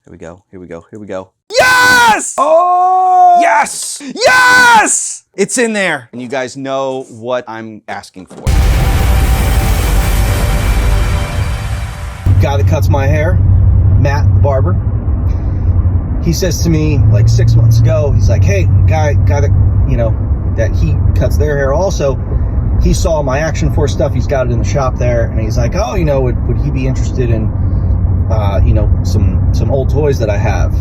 Here we go. Here we go. Here we go. Yes! Oh! Yes! Yes! It's in there. And you guys know what I'm asking for. Guy that cuts my hair, Matt, the barber. He says to me like 6 months ago, he's like, hey, guy that, you know, that he cuts their hair also, he saw my Action Force stuff. He's got it in the shop there. And he's like, oh, you know, would he be interested in, you know, some old toys that I have?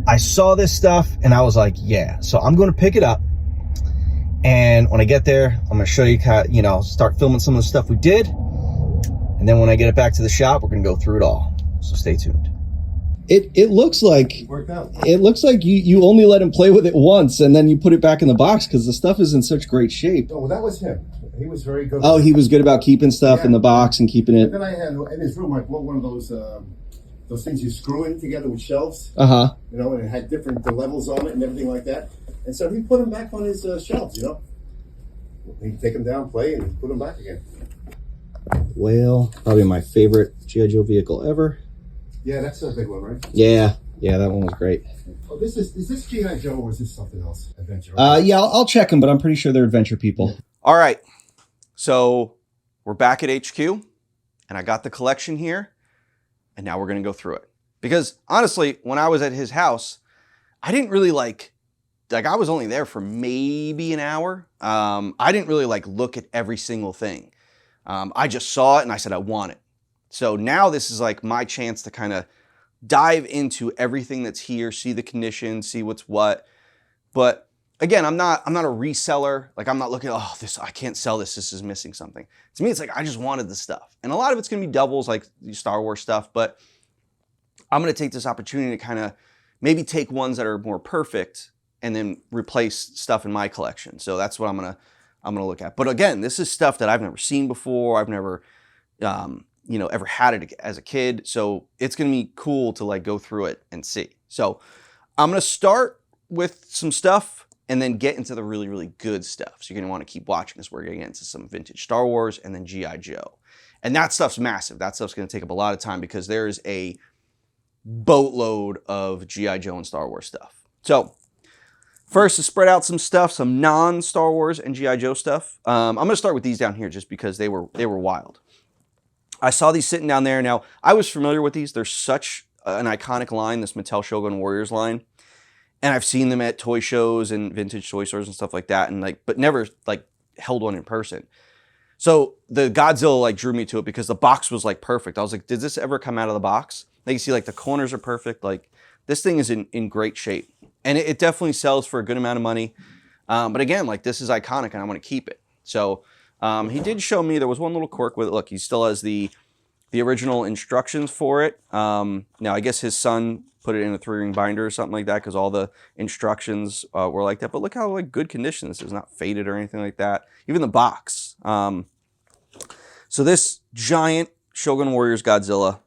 I saw this stuff and I was like, yeah. So I'm going to pick it up. And when I get there, I'm going to show you, you know, start filming some of the stuff we did. And then when I get it back to the shop, we're going to go through it all. So stay tuned. It looks like you only let him play with it once and then you put it back in the box because the stuff is in such great shape. Oh, well, that was him. He was very good. Oh, he was good about keeping stuff in the box and keeping it. And then I had in his room, I bought one of those things you screw in together with shelves. Uh-huh. You know, and it had different levels on it and everything like that. And so he put them back on his shelves, you know. He'd take them down, play, and put them back again. Well, probably my favorite G.I. Joe vehicle ever. Yeah, that's a big one, right? Yeah, that one was great. Oh, is this G.I. Joe or is this something else? Adventure? Yeah, I'll check them, but I'm pretty sure they're adventure people. All right. So we're back at HQ, and I got the collection here, and now we're going to go through it. Because honestly, when I was at his house, I didn't really like I was only there for maybe an hour. I didn't really look at every single thing. I just saw it and I said, I want it. So now this is like my chance to kind of dive into everything that's here, see the condition, see what's what. But again, I'm not a reseller. Like I'm not looking, oh, this, I can't sell this. This is missing something. To me, it's like, I just wanted the stuff. And a lot of it's going to be doubles, like Star Wars stuff, but I'm going to take this opportunity to kind of maybe take ones that are more perfect and then replace stuff in my collection. So that's what I'm gonna look at. But again, this is stuff that I've never seen before. I've never, you know, ever had it as a kid. So it's gonna be cool to go through it and see. So I'm gonna start with some stuff and then get into the really, really good stuff. So you're gonna want to keep watching as we're gonna get into some vintage Star Wars and then G.I. Joe. And that stuff's massive. That stuff's gonna take up a lot of time because there is a boatload of G.I. Joe and Star Wars stuff. So first, to spread out some stuff, some non-Star Wars and G.I. Joe stuff. I'm going to start with these down here just because they were wild. I saw these sitting down there. Now, I was familiar with these. They're such an iconic line, this Mattel Shogun Warriors line. And I've seen them at toy shows and vintage toy stores and stuff like that, and but never held one in person. So the Godzilla drew me to it because the box was perfect. I was like, did this ever come out of the box? You see the corners are perfect. This thing is in great shape. And it definitely sells for a good amount of money. But again, this is iconic and I want to keep it. So he did show me there was one little quirk with it. Look, he still has the original instructions for it. Now, I guess his son put it in a 3-ring binder or something like that because all the instructions were like that. But look how good condition this is. Not faded or anything like that. Even the box. So this giant Shogun Warriors Godzilla,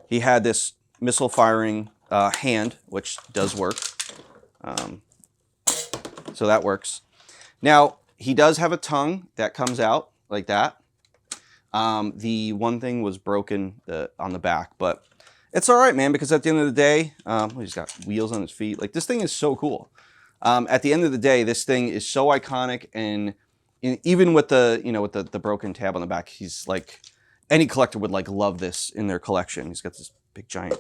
he had this missile firing hand, which does work. So that works. Now, he does have a tongue that comes out like that. The one thing was broken on the back, but it's all right, man, because at the end of the day, he's got wheels on his feet. This thing is so cool. At the end of the day, this thing is so iconic, and even with the broken tab on the back, he's any collector would love this in their collection. He's got this big giant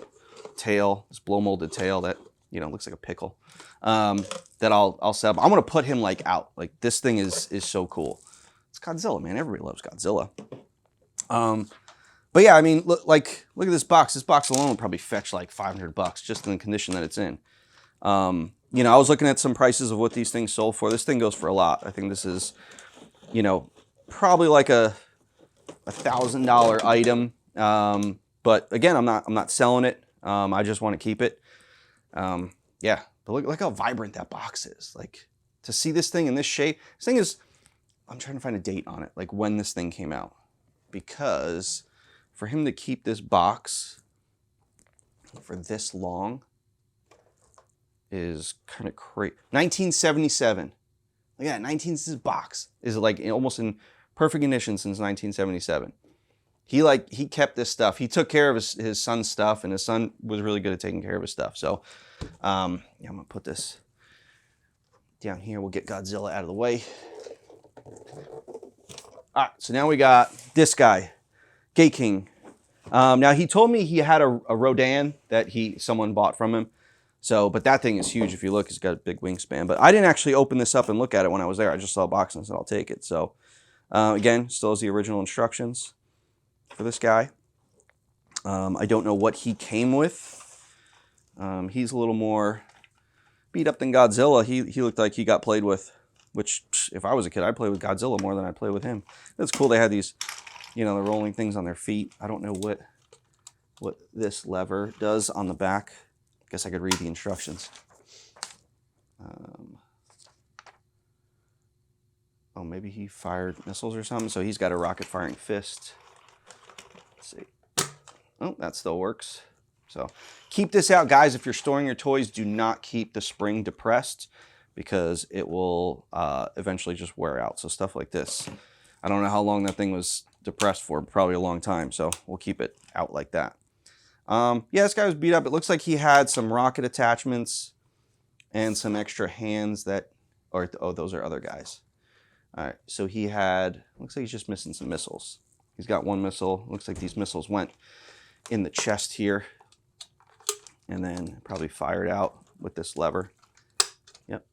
tail, this blow molded tail that looks like a pickle. That I'll sell. I'm gonna put him out. This thing is so cool. It's Godzilla, man. Everybody loves Godzilla. But yeah, I mean, look at this box. This box alone would probably fetch $500 just in the condition that it's in. I was looking at some prices of what these things sold for. This thing goes for a lot. I think this is, probably a $1,000 item. But again, I'm not selling it. I just want to keep it. Yeah, but look how vibrant that box is. To see this thing in this shape. This thing is, I'm trying to find a date on it, when this thing came out, because for him to keep this box for this long is kind of crazy. 1977. Yeah, this box is almost in perfect condition since 1977. He kept this stuff. He took care of his son's stuff, and his son was really good at taking care of his stuff. So yeah, I'm gonna put this down here. We'll get Godzilla out of the way. All right, so now we got this guy, Gay King. Now he told me he had a Rodan that someone bought from him. So, but that thing is huge. If you look, it's got a big wingspan. But I didn't actually open this up and look at it when I was there. I just saw a box and said I'll take it. So, again, still has the original instructions for this guy. I don't know what he came with. He's a little more beat up than Godzilla. He looked like he got played with. Which, if I was a kid, I'd play with Godzilla more than I'd play with him. It's cool they had these, the rolling things on their feet. I don't know what this lever does on the back. I guess I could read the instructions. Oh, maybe he fired missiles or something, so he's got a rocket-firing fist. Let's see. Oh, that still works. So keep this out, guys. If you're storing your toys, do not keep the spring depressed because it will eventually just wear out. So stuff like this. I don't know how long that thing was depressed for, probably a long time, so we'll keep it out like that. Yeah, this guy was beat up. It looks like he had some rocket attachments and some extra hands oh, those are other guys. All right, so looks like he's just missing some missiles. He's got one missile. Looks like these missiles went in the chest here and then probably fired out with this lever. Yep.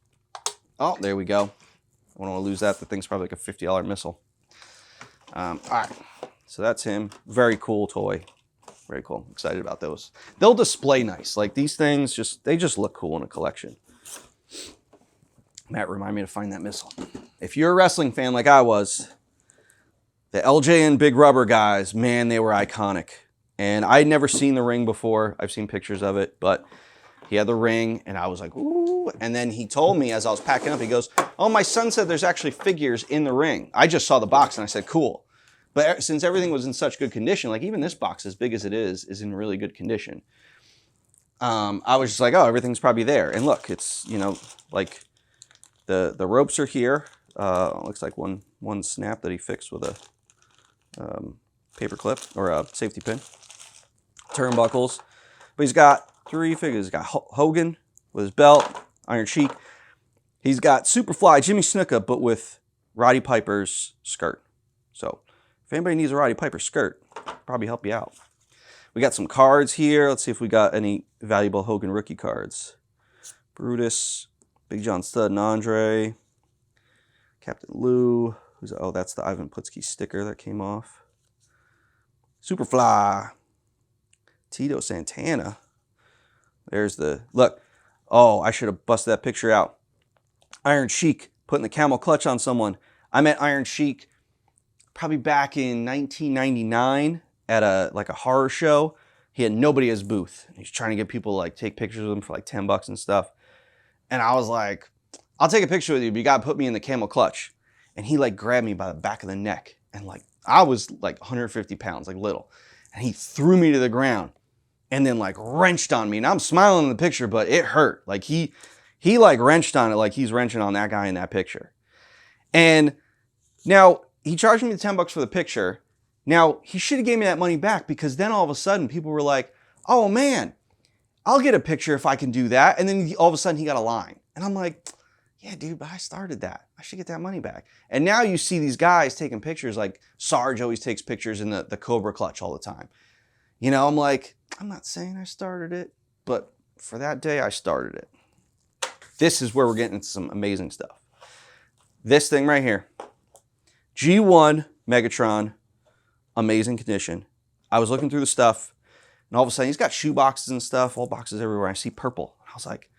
Oh, there we go. I don't want to lose that. The thing's probably like a $50 missile. All right, so that's him. Very cool toy. Very cool. Excited about those. They'll display nice. Like these things, they just look cool in a collection. Matt, remind me to find that missile. If you're a wrestling fan like I was, the LJ and Big Rubber guys, man, they were iconic. And I'd never seen the ring before. I've seen pictures of it, but he had the ring, and I was like, ooh. And then he told me as I was packing up, he goes, oh, my son said there's actually figures in the ring. I just saw the box, and I said, cool. But since everything was in such good condition, like even this box, as big as it is in really good condition. I was just like, oh, everything's probably there. And look, it's, like the ropes are here. Looks like one snap that he fixed with a paper clip or a safety pin. Turnbuckles. But he's got 3 figures. He's got Hogan with his belt, Iron Sheik. He's got Superfly, Jimmy Snuka, but with Roddy Piper's skirt. So if anybody needs a Roddy Piper skirt, probably help you out. We got some cards here. Let's see if we got any valuable Hogan rookie cards. Brutus, Big John Studd and Andre, Captain Lou. That's the Ivan Putski sticker that came off. Superfly, Tito Santana. There's look. Oh, I should have busted that picture out. Iron Sheik putting the camel clutch on someone. I met Iron Sheik probably back in 1999 at a horror show. He had nobody at his booth. He's trying to get people to take pictures of him for like $10 and stuff. And I was like, I'll take a picture with you, but you gotta put me in the camel clutch. And he grabbed me by the back of the neck. And I was 150 pounds, little. And he threw me to the ground and then wrenched on me. And I'm smiling in the picture, but it hurt. He wrenched on it like he's wrenching on that guy in that picture. And now he charged me the $10 for the picture. Now he should have gave me that money back, because then all of a sudden people were like, oh man, I'll get a picture if I can do that. And then all of a sudden he got a line. And I'm like, yeah, dude, but I started that. I should get that money back. And now you see these guys taking pictures, like Sarge always takes pictures in the Cobra clutch all the time. I'm like, I'm not saying I started it, but for that day I started it. This is where we're getting into some amazing stuff. This thing right here, G1 Megatron, amazing condition. I was looking through the stuff, and all of a sudden he's got shoe boxes and stuff, all boxes everywhere. I see purple. I was like,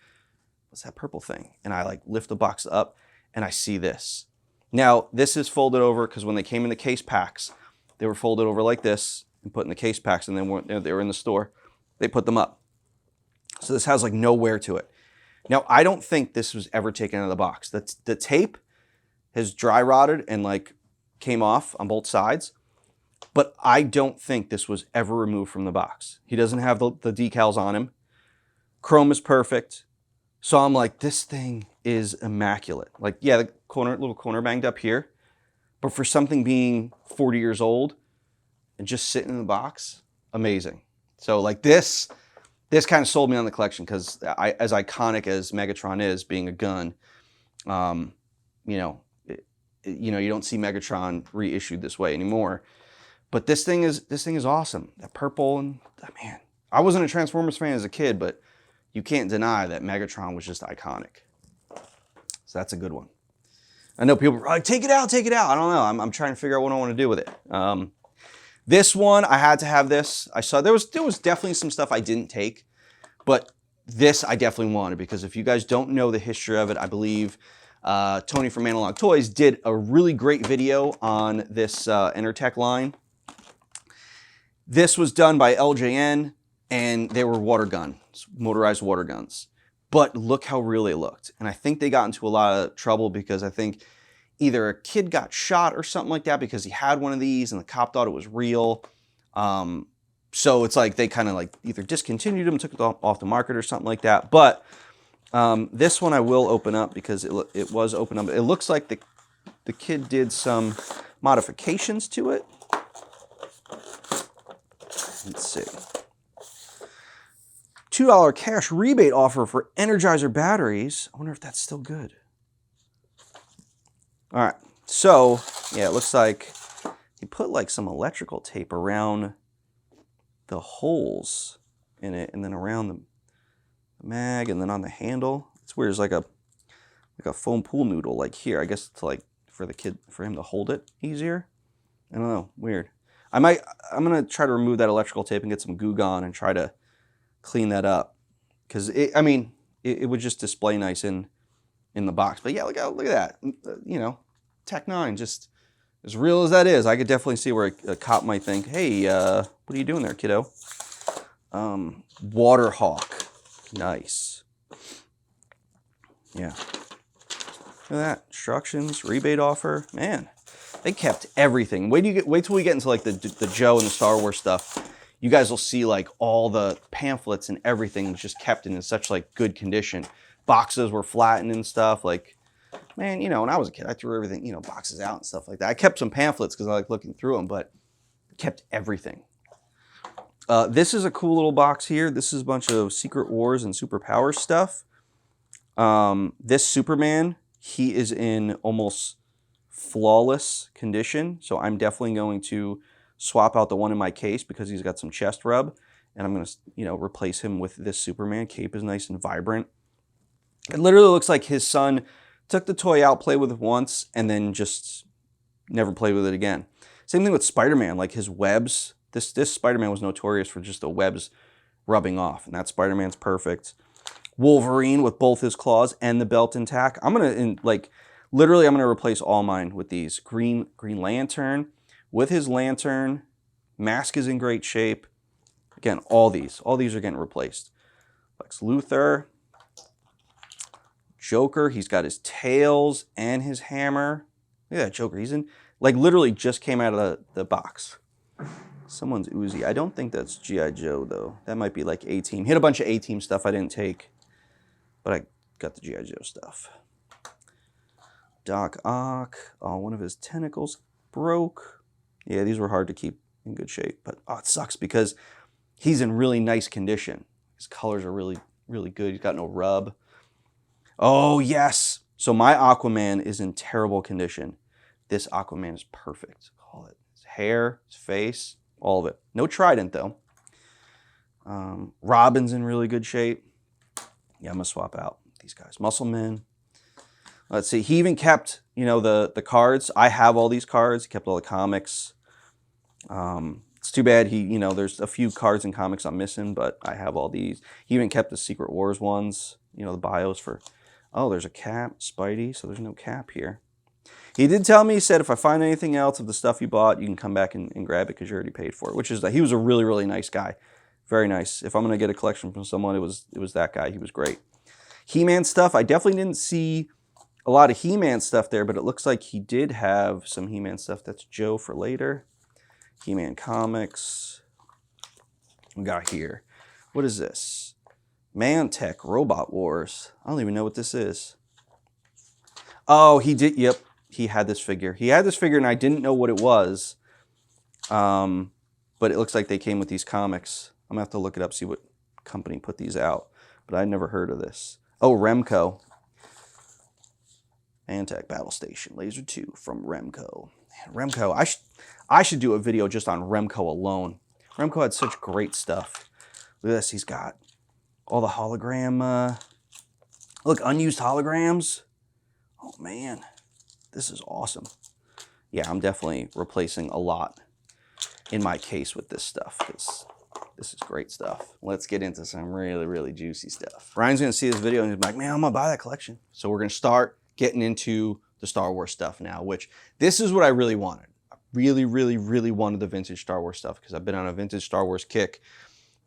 what's that purple thing? And I lift the box up and I see this. Now this is folded over because when they came in the case packs, they were folded over like this and put in the case packs, and then they were in the store, they put them up. So this has no wear to it. Now I don't think this was ever taken out of the box. The tape has dry rotted and came off on both sides, but I don't think this was ever removed from the box. He doesn't have the decals on him. Chrome is perfect. So I'm like, this thing is immaculate. Yeah, the little corner banged up here, but for something being 40 years old, and just sitting in the box, amazing. So like this kind of sold me on the collection because as iconic as Megatron is, being a gun, you know, you don't see Megatron reissued this way anymore. But this thing is awesome. That purple and man, I wasn't a Transformers fan as a kid, but you can't deny that Megatron was just iconic. So that's a good one. I know people are like, take it out, take it out. I don't know. I'm trying to figure out what I want to do with it. This one, I had to have this. I saw there was definitely some stuff I didn't take, but this I definitely wanted because if you guys don't know the history of it, I believe Tony from Analog Toys did a really great video on this Intertech line. This was done by LJN, and they were water guns, motorized water guns. But look how real they looked. And I think they got into a lot of trouble because I think either a kid got shot or something like that because he had one of these and the cop thought it was real. So it's like they kind of like either discontinued them, took it off the market or something like that. But this one I will open up because it was open up. It looks like the kid did some modifications to it. Let's see. $2 cash rebate offer for Energizer batteries. I wonder if that's still good. All right. So, yeah, it looks like he put like some electrical tape around the holes in it and then around the mag and then on the handle. It's weird. It's like a foam pool noodle like here. I guess to like for him to hold it easier. I don't know. Weird. I'm going to try to remove that electrical tape and get some Goo Gone and try to clean that up. Because, it would just display nice in the box. But yeah, look at that. You know, Tech 9, just as real as that is, I could definitely see where a cop might think, hey, what are you doing there, kiddo? Waterhawk. Nice. Yeah. Look at that. Instructions, rebate offer. Man. They kept everything. Wait till we get into like the Joe and the Star Wars stuff. You guys will see like all the pamphlets and everything was just kept in such like good condition. Boxes were flattened and stuff. Like, man, you know, when I was a kid, I threw everything, you know, boxes out and stuff like that. I kept some pamphlets because I like looking through them, but kept everything. This is a cool little box here. This is a bunch of Secret Wars and Superpowers stuff. This Superman, he is in almost flawless condition, so I'm definitely going to swap out the one in my case because he's got some chest rub, and I'm going to, you know, replace him with this Superman. Cape is nice and vibrant. It literally looks like his son took the toy out, played with it once, and then just never played with it again. Same thing with Spider-Man, like his webs. This Spider-Man was notorious for just the webs rubbing off, and that Spider-Man's perfect. Wolverine with both his claws and the belt intact. I'm going to, literally, I'm going to replace all mine with these. Green Lantern with his lantern. Mask is in great shape. Again, all these are getting replaced. Lex Luthor. Joker, he's got his tails and his hammer. Look at that Joker. He's in, like, literally just came out of the box. Someone's Uzi. I don't think that's G.I. Joe, though. That might be like A-Team. He had a bunch of A-Team stuff I didn't take, but I got the G.I. Joe stuff. Doc Ock. Oh, one of his tentacles broke. Yeah, these were hard to keep in good shape, but it sucks because he's in really nice condition. His colors are really, really good. He's got no rub. Oh, yes. So my Aquaman is in terrible condition. This Aquaman is perfect. Call it. His hair, his face, all of it. No Trident, though. Robin's in really good shape. Yeah, I'm going to swap out these guys. Muscleman. Let's see. He even kept, you know, the cards. I have all these cards. He kept all the comics. It's too bad there's a few cards and comics I'm missing, but I have all these. He even kept the Secret Wars ones, you know, the bios for, oh, there's a Cap, Spidey, so there's no Cap here. He did tell me, he said, if I find anything else of the stuff you bought, you can come back and grab it because you already paid for it, which is that he was a really, really nice guy. Very nice. If I'm going to get a collection from someone, it was that guy. He was great. He-Man stuff, I definitely didn't see a lot of He-Man stuff there, but it looks like he did have some He-Man stuff. That's Joe for later. He-Man comics. We got here. What is this? Mantech Robot Wars. I don't even know what this is. Oh, he did. Yep. He had this figure. He had this figure, and I didn't know what it was. but it looks like they came with these comics. I'm gonna have to look it up, see what company put these out, but I'd never heard of this. Oh, Remco. Antec Battle Station Laser 2 from Remco. Man, Remco, I should do a video just on Remco alone. Remco had such great stuff. Look at this, he's got all the hologram, look, unused holograms. Oh man, this is awesome. Yeah, I'm definitely replacing a lot in my case with this stuff, because this is great stuff. Let's get into some really, really juicy stuff. Ryan's gonna see this video and he's like, man, I'm gonna buy that collection. So we're gonna start getting into the Star Wars stuff now, which this is what I really wanted. I really, really, really wanted the vintage Star Wars stuff because I've been on a vintage Star Wars kick.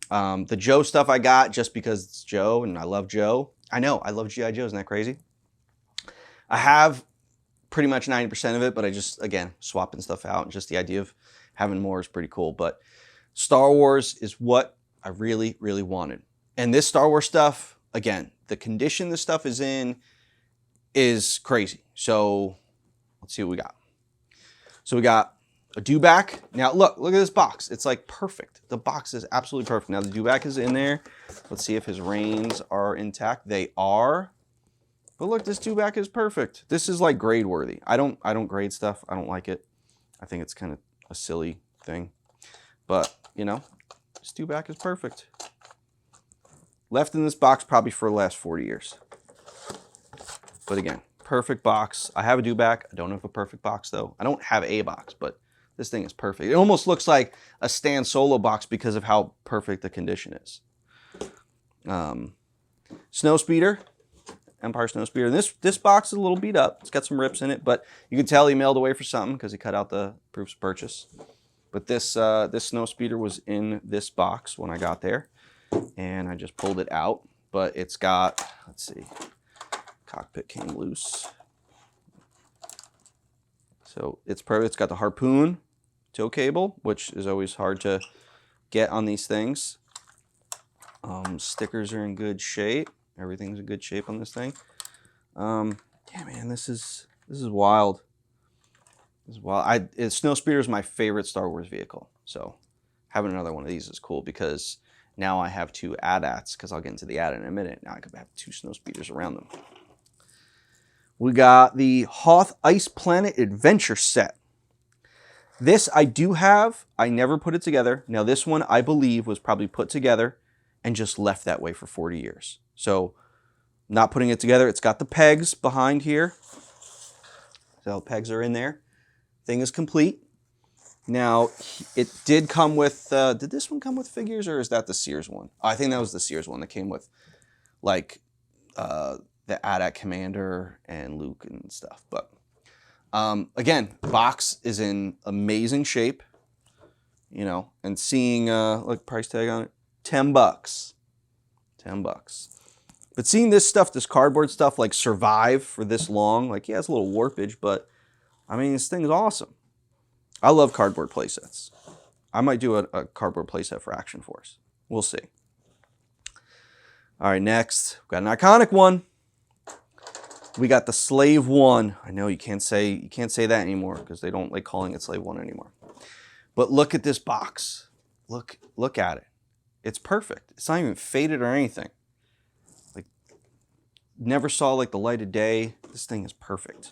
The Joe stuff I got just because it's Joe and I love Joe. I know, I love G.I. Joe, isn't that crazy? I have pretty much 90% of it, but I just, again, swapping stuff out, and just the idea of having more is pretty cool. But Star Wars is what I really, really wanted. And this Star Wars stuff, again, the condition this stuff is in is crazy. So let's see what we got. So we got a dewback. Now look at this box. It's like perfect. The box is absolutely perfect. Now the dewback is in there. Let's see if his reins are intact. They are. But look, this dewback is perfect. This is like grade worthy. I don't grade stuff. I don't like it. I think it's kind of a silly thing. But, you know, this dewback is perfect. Left in this box probably for the last 40 years. But again, perfect box. I have a dewback. I don't have a perfect box though. I don't have a box, but this thing is perfect. It almost looks like a Stan Solo box because of how perfect the condition is. Snowspeeder. Empire Snowspeeder. And this box is a little beat up. It's got some rips in it, but you can tell he mailed away for something because he cut out the proofs of purchase. But this Snowspeeder was in this box when I got there, and I just pulled it out. But it's got, let's see, cockpit came loose. So it's perfect. It's got the harpoon tow cable, which is always hard to get on these things. Stickers are in good shape. Everything's in good shape on this thing. Yeah, man, this is wild. This is wild. Snowspeeder is my favorite Star Wars vehicle. So having another one of these is cool because now I have two AT-ATs, because I'll get into the AT in a minute. Now I could have two Snowspeeders around them. We got the Hoth Ice Planet Adventure set. This I do have. I never put it together. Now this one I believe was probably put together and just left that way for 40 years. So not putting it together. It's got the pegs behind here. So the pegs are in there. Thing is complete. Now it did come with, did this one come with figures, or is that the Sears one? I think that was the Sears one that came with like the AT-AT Commander and Luke and stuff. But again, box is in amazing shape, you know, and seeing, look, price tag on it, $10. $10. But seeing this stuff, this cardboard stuff, like survive for this long, like, yeah, it's a little warpage, but I mean, this thing is awesome. I love cardboard playsets. I might do a cardboard playset for Action Force. We'll see. All right, next, we've got an iconic one. We got the Slave One. I know you can't say that anymore because they don't like calling it Slave One anymore. But look at this box. Look at it. It's perfect. It's not even faded or anything. Like, never saw like the light of day. This thing is perfect.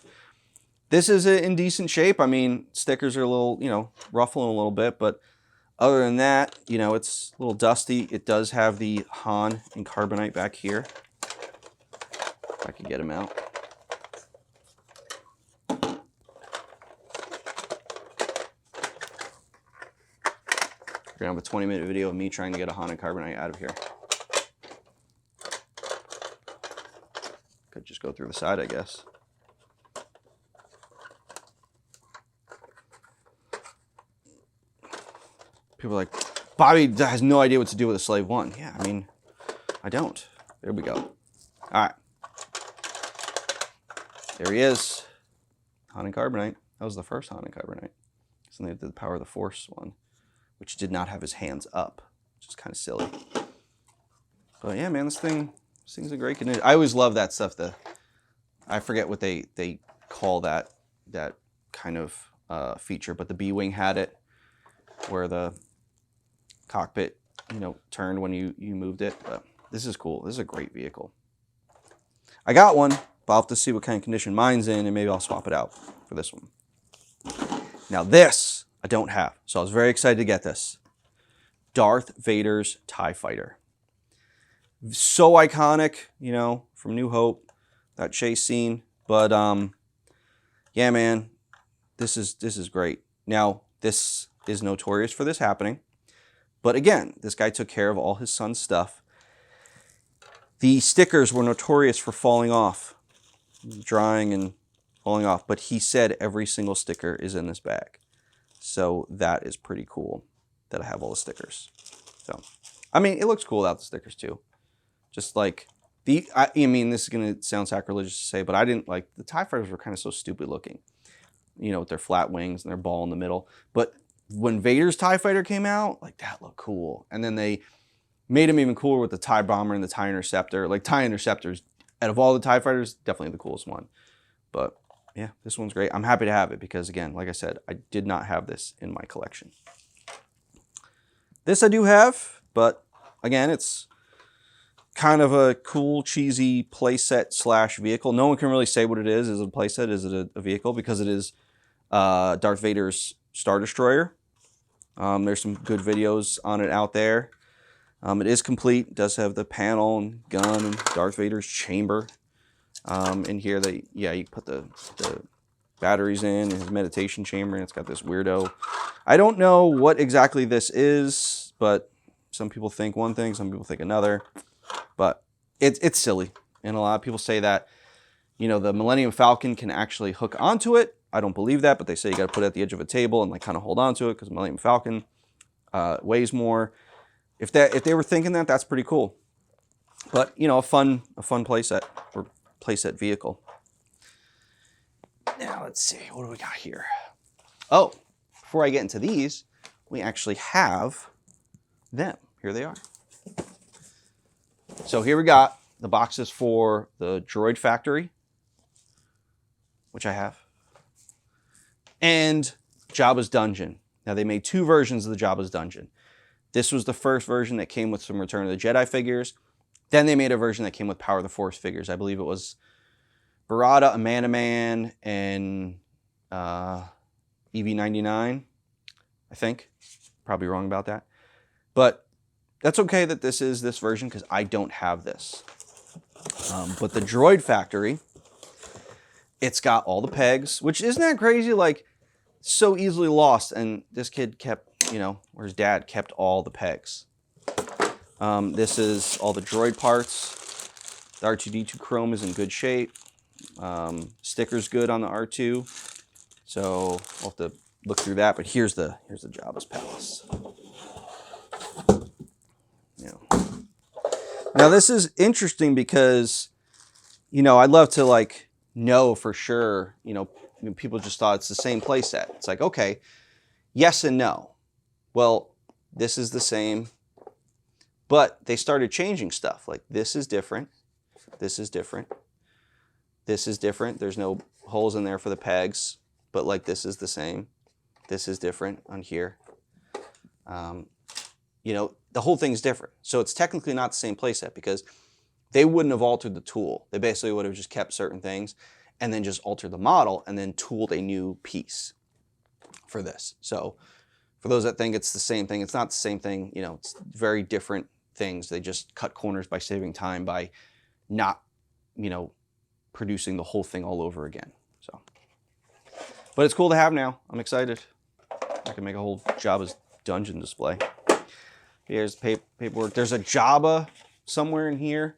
This is in decent shape. I mean, stickers are a little, you know, ruffling a little bit, but other than that, you know, it's a little dusty. It does have the Han and carbonite back here. If I could get him out. We're gonna have a 20-minute video of me trying to get a Han and carbonite out of here. Could just go through the side, I guess. People are like, Bobby has no idea what to do with a Slave One. Yeah, I mean, I don't. There we go. All right. There he is. Han and carbonite. That was the first Han and carbonite. So they did the Power of the Force one, which did not have his hands up, which is kind of silly. But yeah, man, this thing's a great condition. I always love that stuff. I forget what they call that kind of feature, but the B-Wing had it, where the cockpit, you know, turned when you moved it. But this is cool. This is a great vehicle. I got one, but I'll have to see what kind of condition mine's in, and maybe I'll swap it out for this one. Now this I don't have, so I was very excited to get this. Darth Vader's TIE Fighter. So iconic, you know, from New Hope, that chase scene. But yeah, man, this is great. Now, this is notorious for this happening. But again, this guy took care of all his son's stuff. The stickers were notorious for falling off, drying and falling off. But he said every single sticker is in this bag. So that is pretty cool that I have all the stickers. So, I mean, it looks cool without the stickers too. Just like I mean, this is gonna sound sacrilegious to say, but I didn't like the TIE Fighters were kind of so stupid looking, you know, with their flat wings and their ball in the middle. But when Vader's TIE Fighter came out, like that looked cool. And then they made him even cooler with the TIE Bomber and the TIE Interceptor. Like TIE Interceptors, out of all the TIE Fighters, definitely the coolest one. But yeah, this one's great. I'm happy to have it because again, like I said, I did not have this in my collection. This I do have, but again, it's kind of a cool, cheesy playset slash vehicle. No one can really say what it is. Is it a playset? Is it a vehicle? Because it is Darth Vader's Star Destroyer. There's some good videos on it out there. It is complete. It does have the panel and gun and Darth Vader's chamber. In here, you put the batteries in his meditation chamber, and it's got this weirdo. I don't know what exactly this is, but some people think one thing, some people think another. But it's silly. And a lot of people say that, you know, the Millennium Falcon can actually hook onto it. I don't believe that, but they say you got to put it at the edge of a table and like kind of hold onto it because Millennium Falcon weighs more. If they were thinking that, that's pretty cool. But, you know, a fun playset or playset vehicle. Now, let's see. What do we got here? Oh, before I get into these, we actually have them. Here they are. So here we got the boxes for the Droid Factory, which I have, and Jabba's Dungeon. Now, they made two versions of the Jabba's Dungeon. This was the first version that came with some Return of the Jedi figures. Then they made a version that came with Power of the Force figures. I believe it was Barada, Amanda Man, and EV-99, I think. Probably wrong about that. But that's okay that this is this version because I don't have this. But the Droid Factory, it's got all the pegs, which isn't that crazy? Like, so easily lost. And this kid kept, you know, or his dad kept all the pegs. This is all the droid parts. The R2-D2 chrome is in good shape. Sticker's good on the R2. So we'll have to look through that. But here's the Jabba's Palace. Now this is interesting because, you know, I'd love to like know for sure, you know, people just thought it's the same playset. It's like, okay, yes and no. Well, this is the same, but they started changing stuff. Like this is different. This is different. This is different. There's no holes in there for the pegs, but like this is the same. This is different on here. You know, the whole thing's different. So it's technically not the same playset because they wouldn't have altered the tool. They basically would have just kept certain things and then just altered the model and then tooled a new piece for this. So for those that think it's the same thing, it's not the same thing. You know, it's very different things. They just cut corners by saving time by not, you know, producing the whole thing all over again. So, but it's cool to have now. I'm excited. I can make a whole Jabba's Dungeon display. Here's paperwork. There's a Jabba somewhere in here.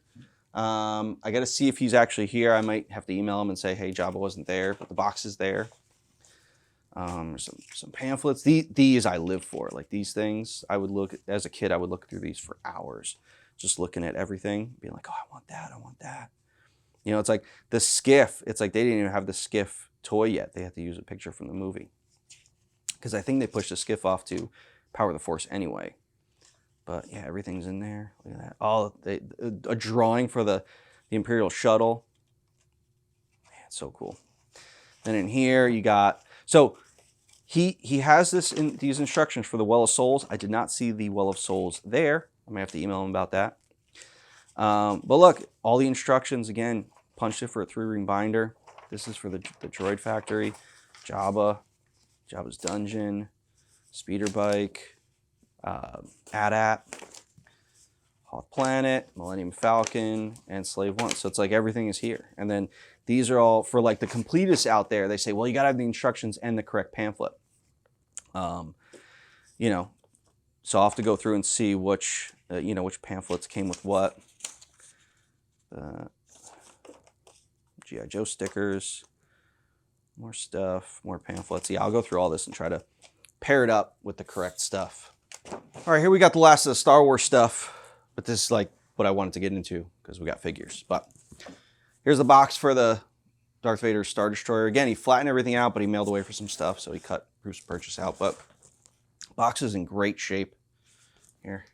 I got to see if he's actually here. I might have to email him and say, hey, Jabba wasn't there, but the box is there. Some pamphlets. These I live for. Like these things, I would look, as a kid, I would look through these for hours. Just looking at everything, being like, oh, I want that, I want that. You know, it's like the skiff. It's like they didn't even have the skiff toy yet. They had to use a picture from the movie. Because I think they pushed the skiff off to Power of the Force anyway. But yeah, everything's in there. Look at that. Oh, a drawing for the Imperial shuttle. Man, it's so cool. Then in here you got, so He has these instructions for the Well of Souls. I did not see the Well of Souls there. I may have to email him about that. But look, all the instructions, again, punched it for a 3-ring binder. This is for the Droid Factory, Jabba's Dungeon, Speeder Bike, AT-AT, Hoth Planet, Millennium Falcon, and Slave One. So it's like everything is here. And then these are all for like the completists out there. They say, well, you got to have the instructions and the correct pamphlet. You know, so I'll have to go through and see which pamphlets came with what. G.I. Joe stickers, more stuff, more pamphlets. Yeah, I'll go through all this and try to pair it up with the correct stuff. All right, here we got the last of the Star Wars stuff, but this is like what I wanted to get into because we got figures. But here's the box for the Darth Vader Star Destroyer. Again, he flattened everything out, but he mailed away for some stuff, so he cut Bruce Purchase out. But box is in great shape here.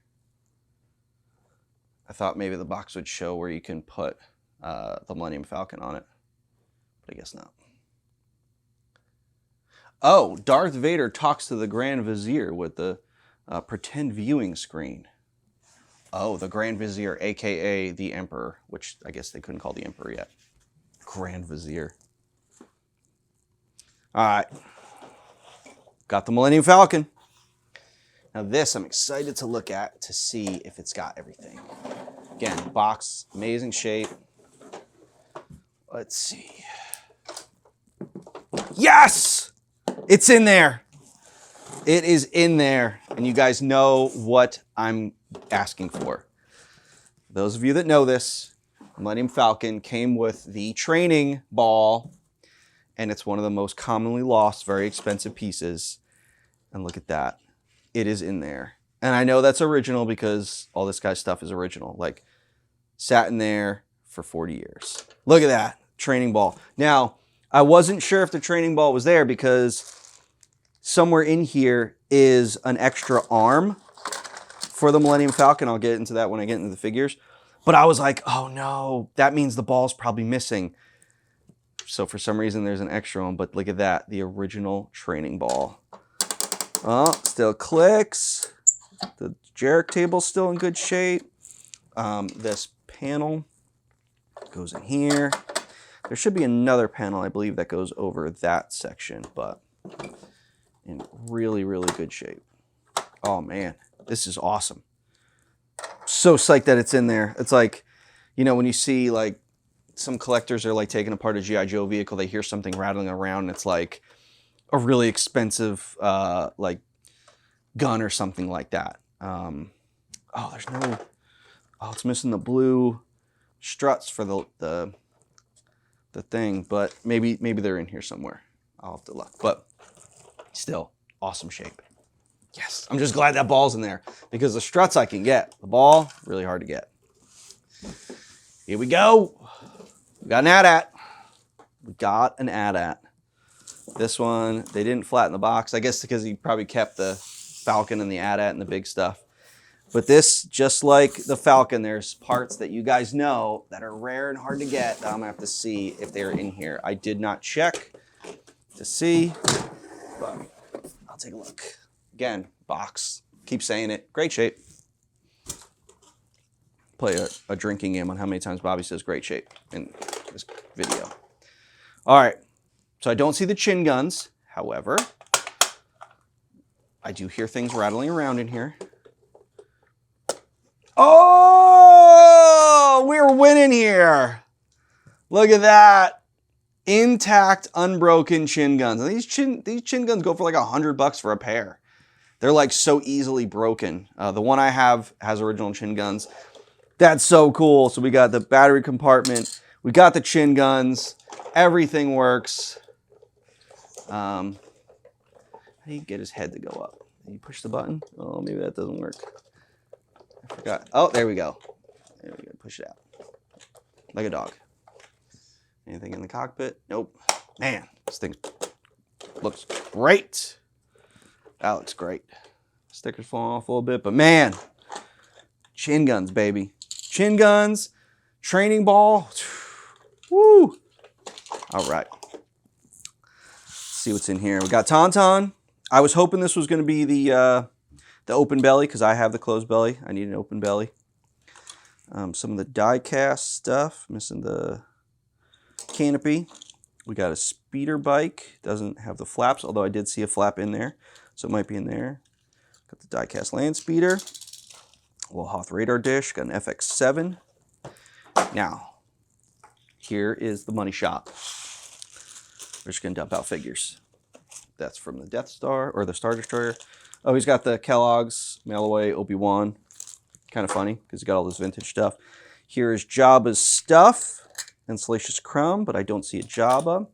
I thought maybe the box would show where you can put the Millennium Falcon on it, but I guess not. Oh, Darth Vader talks to the Grand Vizier with the pretend viewing screen. Oh, the Grand Vizier, a.k.a. the Emperor, which I guess they couldn't call the Emperor yet. Grand Vizier. All right. Got the Millennium Falcon. Now this I'm excited to look at to see if it's got everything. Again, box, amazing shape. Let's see. Yes! It's in there. It is in there. And you guys know what I'm asking for. Those of you that know this, Millennium Falcon came with the training ball, and it's one of the most commonly lost, very expensive pieces. And look at that. It is in there. And I know that's original because all this guy's stuff is original. Like, sat in there for 40 years. Look at that. Training ball. Now, I wasn't sure if the training ball was there because somewhere in here is an extra arm for the Millennium Falcon. I'll get into that when I get into the figures. But I was like, oh no, that means the ball's probably missing. So for some reason, there's an extra one. But look at that. The original training ball. Oh, still clicks. The Jarek table's still in good shape. This panel goes in here. There should be another panel, I believe, that goes over that section, but in really, really good shape. Oh man, this is awesome. So psyched that it's in there. It's like, you know, when you see like some collectors are like taking apart a G.I. Joe vehicle, they hear something rattling around, and it's like a really expensive like gun or something like that. Oh, there's no. Oh, it's missing the blue struts for the thing, but maybe they're in here somewhere. I'll have to look. But still, awesome shape. Yes, I'm just glad that ball's in there because the struts I can get. The ball, really hard to get. Here we go. We got an AT-AT. We got an AT-AT. This one, they didn't flatten the box. I guess because he probably kept the Falcon and the AT-AT and the big stuff. But this, just like the Falcon, there's parts that you guys know that are rare and hard to get that I'm gonna have to see if they're in here. I did not check to see, but I'll take a look. Again, box, keep saying it, great shape. Play a drinking game on how many times Bobby says great shape in this video. All right, so I don't see the chin guns. However, I do hear things rattling around in here. Oh, we're winning here. Look at that. Intact, unbroken chin guns. And these chin guns go for like $100 for a pair. They're like so easily broken. The one I have has original chin guns. That's so cool. So we got the battery compartment. We got the chin guns. Everything works. How do you get his head to go up? You push the button? Oh, maybe that doesn't work. I forgot. Oh, there we go. There we go. Push it out. Like a dog. Anything in the cockpit? Nope. Man, this thing looks great. That looks great. Stickers falling off a little bit, but man, chin guns, baby. Chin guns, training ball. Woo. All right. Let's see what's in here. We got Tauntaun. I was hoping this was going to be the open belly because I have the closed belly. I need an open belly. Some of the die cast stuff, missing the canopy. We got a speeder bike, doesn't have the flaps, although I did see a flap in there, so it might be in there. Got the die cast land speeder, a little Hoth radar dish, got an FX7. Now, here is the money shot. We're just gonna dump out figures. That's from the Death Star, or the Star Destroyer. Oh, he's got the Kellogg's, Mail Away, Obi-Wan. Kind of funny, because he's got all this vintage stuff. Here is Jabba's stuff, and Salacious Crumb, but I don't see a Jabba.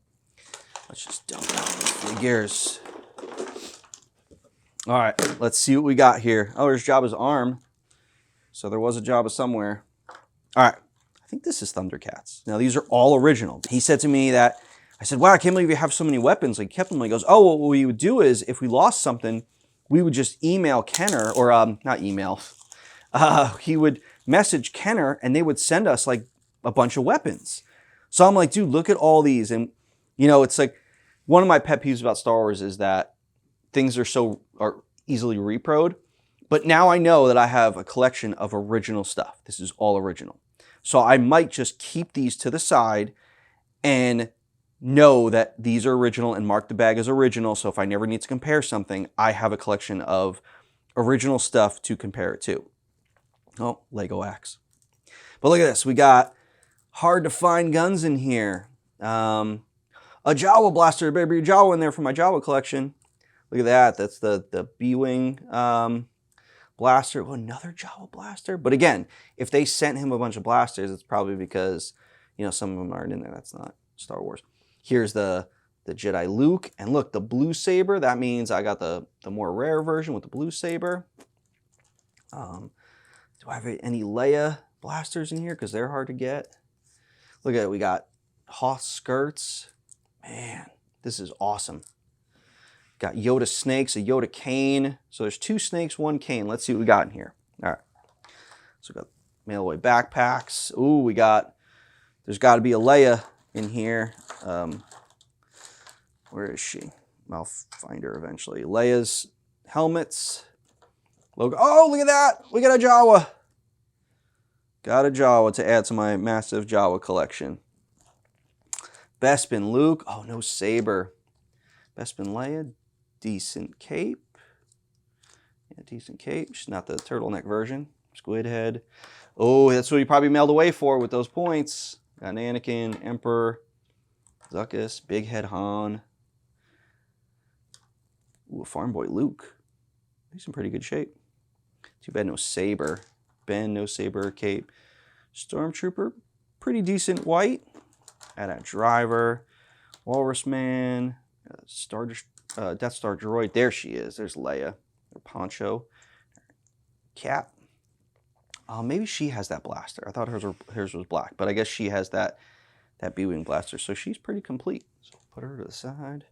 Let's just dump out the figures. All right, let's see what we got here. Oh, there's Jabba's arm. So there was a Jabba somewhere. All right, I think this is Thundercats. Now, these are all original. He said to me that, I said, wow, I can't believe you have so many weapons. Like, kept them. He goes, oh, well, what we would do is, if we lost something, we would just email Kenner, or not email. He would message Kenner, and they would send us, like, a bunch of weapons. So I'm like, dude, look at all these. And, you know, it's like, one of my pet peeves about Star Wars is that things are easily reproed. But now I know that I have a collection of original stuff. This is all original. So I might just keep these to the side and know that these are original and mark the bag as original. So if I never need to compare something, I have a collection of original stuff to compare it to. Oh, Lego axe. But look at this. We got hard to find guns in here. A Jawa blaster. There better be a Jawa in there for my Jawa collection. Look at that. That's the B-Wing blaster. Oh, another Jawa blaster. But again, if they sent him a bunch of blasters, it's probably because, you know, some of them aren't in there. That's not Star Wars. Here's the Jedi Luke. And look, the blue saber. That means I got the more rare version with the blue saber. Do I have any Leia blasters in here? Because they're hard to get. Look at it. We got Hoth skirts. Man, this is awesome. Got Yoda snakes, a Yoda cane. So there's 2 snakes, 1 cane. Let's see what we got in here. All right. So we got mail away backpacks. Ooh, there's got to be a Leia in here. Where is she? I'll find her eventually. Leia's helmets. Logo. Oh, look at that. We got a Jawa. Got a Jawa to add to my massive Jawa collection. Bespin Luke. Oh, no saber. Bespin Leia. Decent cape. Yeah, decent cape. She's not the turtleneck version. Squid head. Oh, that's what you probably mailed away for with those points. Got an Anakin, Emperor, Zuckuss, Big Head Han. Ooh, a Farm Boy Luke. He's in pretty good shape. Too bad no saber. Ben, no saber cape. Stormtrooper, pretty decent white. Add a driver. Walrus Man. Death Star droid. There she is. There's Leia. Her poncho. Cap. Maybe she has that blaster. I thought hers was black, but I guess she has that B-Wing blaster. So she's pretty complete. So put her to the side.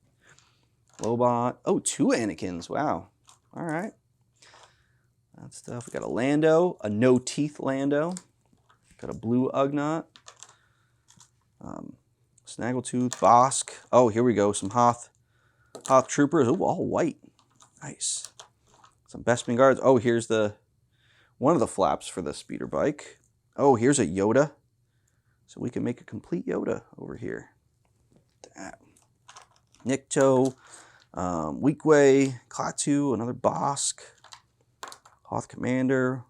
Lobot. Oh, 2 Anakins. Wow. All right. That stuff. We got a Lando, a no-teeth Lando. Got a blue Ugnaught. Snaggletooth, Bosk. Oh, here we go. Some Hoth Troopers. Oh, all white. Nice. Some Bespin Guards. Oh, here's one of the flaps for the speeder bike. Oh, here's a Yoda. So we can make a complete Yoda over here. That. Nikto, Weequay, Klaatu, another Bosk. Hoth Commander,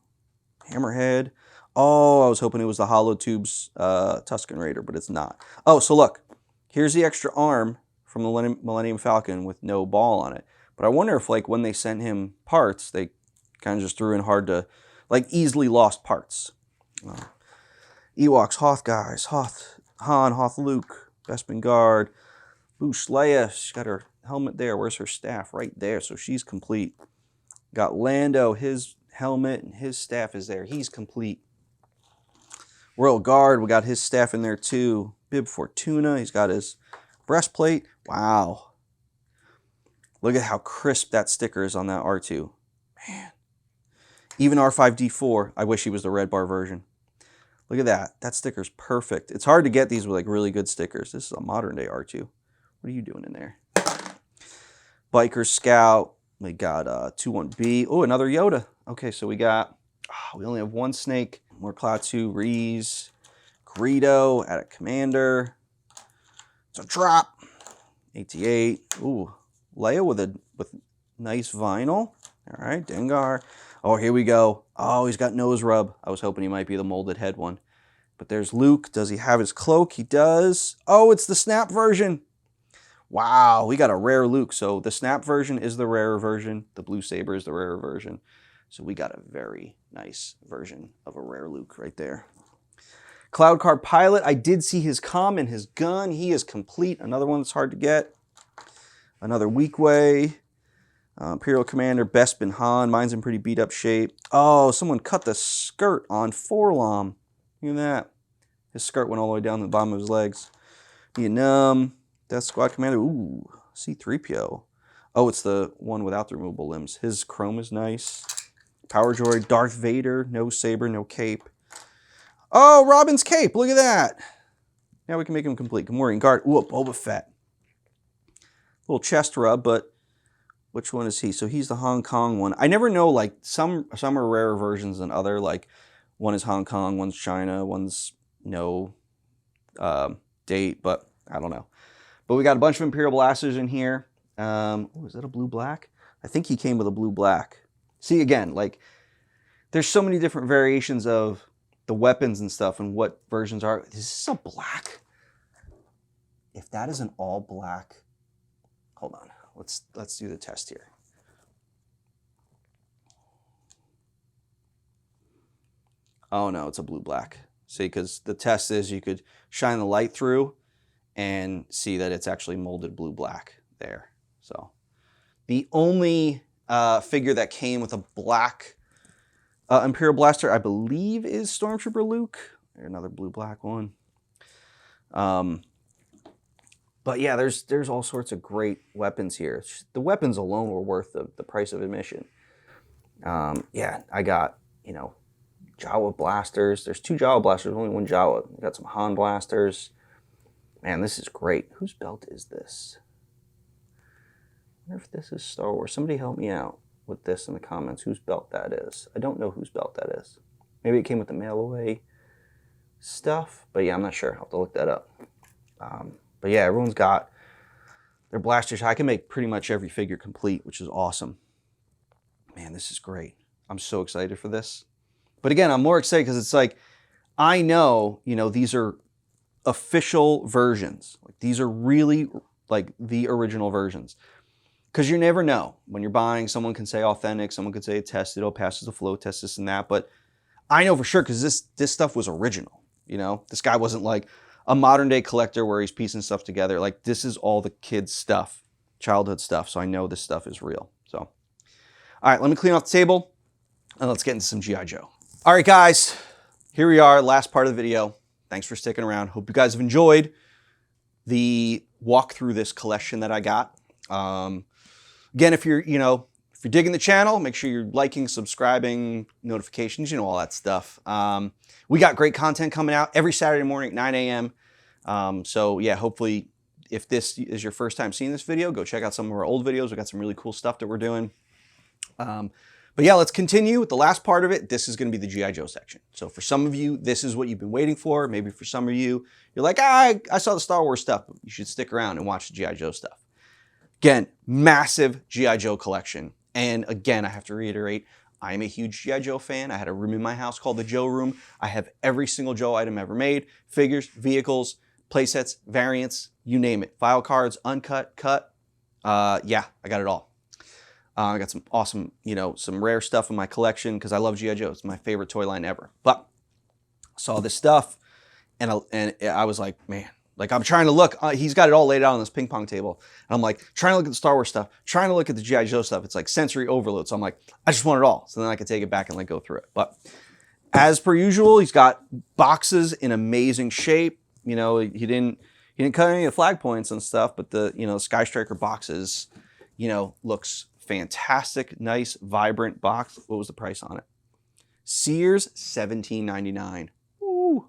Hammerhead. Oh, I was hoping it was the Holotubes Tusken Raider, but it's not. Oh, so look, here's the extra arm from the Millennium Falcon with no ball on it. But I wonder if, like, when they sent him parts, they kind of just threw in hard to, like, easily lost parts. Ewoks, Hoth guys, Hoth Han, Hoth Luke, Bespin Guard, Boosh Leia. She's got her helmet there. Where's her staff? Right there. So she's complete. Got Lando, his helmet and his staff is there. He's complete. Royal Guard, we got his staff in there too. Bib Fortuna, he's got his breastplate. Wow. Look at how crisp that sticker is on that R2. Man. Even R5-D4, I wish he was the red bar version. Look at that. That sticker's perfect. It's hard to get these with like really good stickers. This is a modern day R2. What are you doing in there? Biker Scout. We got 2-1B. Oh, another Yoda. Okay, so we got, we only have one snake. More Klaatu, Reese, Greedo, add a commander. It's a drop. 88. Ooh, Leia with nice vinyl. All right, Dengar. Oh, here we go. Oh, he's got nose rub. I was hoping he might be the molded head one. But there's Luke. Does he have his cloak? He does. Oh, it's the snap version. Wow, we got a rare Luke. So the snap version is the rarer version. The blue saber is the rarer version. So we got a very nice version of a rare Luke right there. Cloud Car Pilot. I did see his comm and his gun. He is complete. Another one that's hard to get. Another Weak Way. Imperial Commander, Bespin Han. Mine's in pretty beat up shape. Oh, someone cut the skirt on Forlom. Look at that. His skirt went all the way down to the bottom of his legs. Vietnam. Death Squad Commander. Ooh, C-3PO. Oh, it's the one without the removable limbs. His chrome is nice. Power Droid. Darth Vader. No saber, no cape. Oh, Robin's cape. Look at that. Now we can make him complete. Gamorrean Guard. Ooh, a Boba Fett. Little chest rub, but which one is he? So he's the Hong Kong one. I never know, like, some are rarer versions than other. Like, one is Hong Kong, one's China, one's no date, but I don't know. But we got a bunch of Imperial Blasters in here. Oh, is that a blue-black? I think he came with a blue-black. See, again, like, there's so many different variations of the weapons and stuff and what versions are. Is this a black? If that is an all-black... Hold on. Let's do the test here. Oh, no, it's a blue-black. See, because the test is you could shine the light through and see that it's actually molded blue-black there. So the only figure that came with a black Imperial Blaster, I believe, is Stormtrooper Luke. Another blue-black one. But yeah, there's all sorts of great weapons here. The weapons alone were worth the price of admission. Yeah, I got, you know, Jawa blasters. There's 2 Jawa blasters, only 1 Jawa. I got some Han blasters. Man, this is great. Whose belt is this? I wonder if this is Star Wars. Somebody help me out with this in the comments, whose belt that is. I don't know whose belt that is. Maybe it came with the mail away stuff, but yeah, I'm not sure. I'll have to look that up. But yeah, everyone's got their blasters. I can make pretty much every figure complete, which is awesome. Man, this is great. I'm so excited for this. But again, I'm more excited because it's like, I know, you know, these are official versions. Like, these are really like the original versions. Because you never know. When you're buying, someone can say authentic, someone could say tested, oh, passes the flow test, this and that. But I know for sure because this stuff was original. You know, this guy wasn't like a modern day collector where he's piecing stuff together. Like, this is all the kids' stuff, childhood stuff. So I know this stuff is real. So, all right, let me clean off the table and let's get into some G.I. Joe. All right, guys, here we are, last part of the video. Thanks for sticking around. Hope you guys have enjoyed the walk through this collection that I got. Again, if you're digging the channel, make sure you're liking, subscribing, notifications, you know, all that stuff. We got great content coming out every Saturday morning at 9 a.m. So yeah, hopefully if this is your first time seeing this video, go check out some of our old videos. We got some really cool stuff that we're doing. But yeah, let's continue with the last part of it. This is going to be the G.I. Joe section. So for some of you, this is what you've been waiting for. Maybe for some of you, you're like, I saw the Star Wars stuff. You should stick around and watch the G.I. Joe stuff. Again, massive G.I. Joe collection. And again, I have to reiterate, I am a huge G.I. Joe fan. I had a room in my house called the Joe Room. I have every single Joe item ever made. Figures, vehicles, playsets, variants, you name it. File cards, uncut, cut. Yeah, I got it all. I got some awesome, you know, some rare stuff in my collection because I love G.I. Joe. It's my favorite toy line ever. But I saw this stuff and I was like, man, like I'm trying to look. He's got it all laid out on this ping pong table. And I'm like trying to look at the Star Wars stuff, trying to look at the G.I. Joe stuff. It's like sensory overload. So I'm like, I just want it all. So then I could take it back and like go through it. But as per usual, he's got boxes in amazing shape. You know, he didn't cut any of the flag points and stuff, but the, you know, Sky Striker boxes, you know, looks fantastic, nice, vibrant box. What was the price on it? Sears, $17.99. Ooh.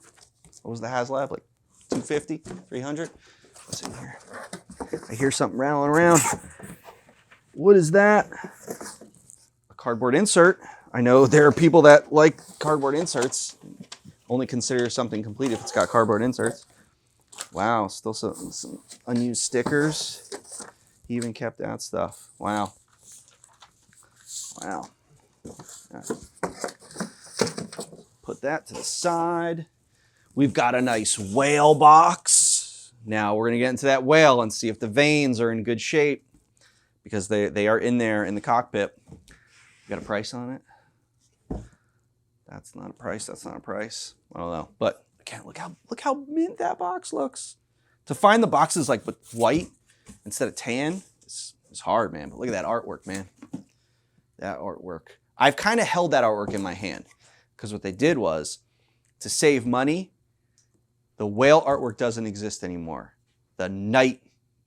What was the HasLab? Like $250, $300? What's in here? I hear something rattling around. What is that? A cardboard insert. I know there are people that like cardboard inserts. Only consider something complete if it's got cardboard inserts. Wow, still some unused stickers. He even kept that stuff. Wow. Wow. Put that to the side. We've got a nice whale box. Now we're going to get into that whale and see if the vanes are in good shape, because they are in there in the cockpit. You got a price on it? That's not a price. That's not a price. I don't know. But again, look how mint that box looks. To find the boxes like with white instead of tan is hard, man. But look at that artwork, man. That artwork. I've kind of held that artwork in my hand, because what they did was, to save money, the whale artwork doesn't exist anymore. The Night,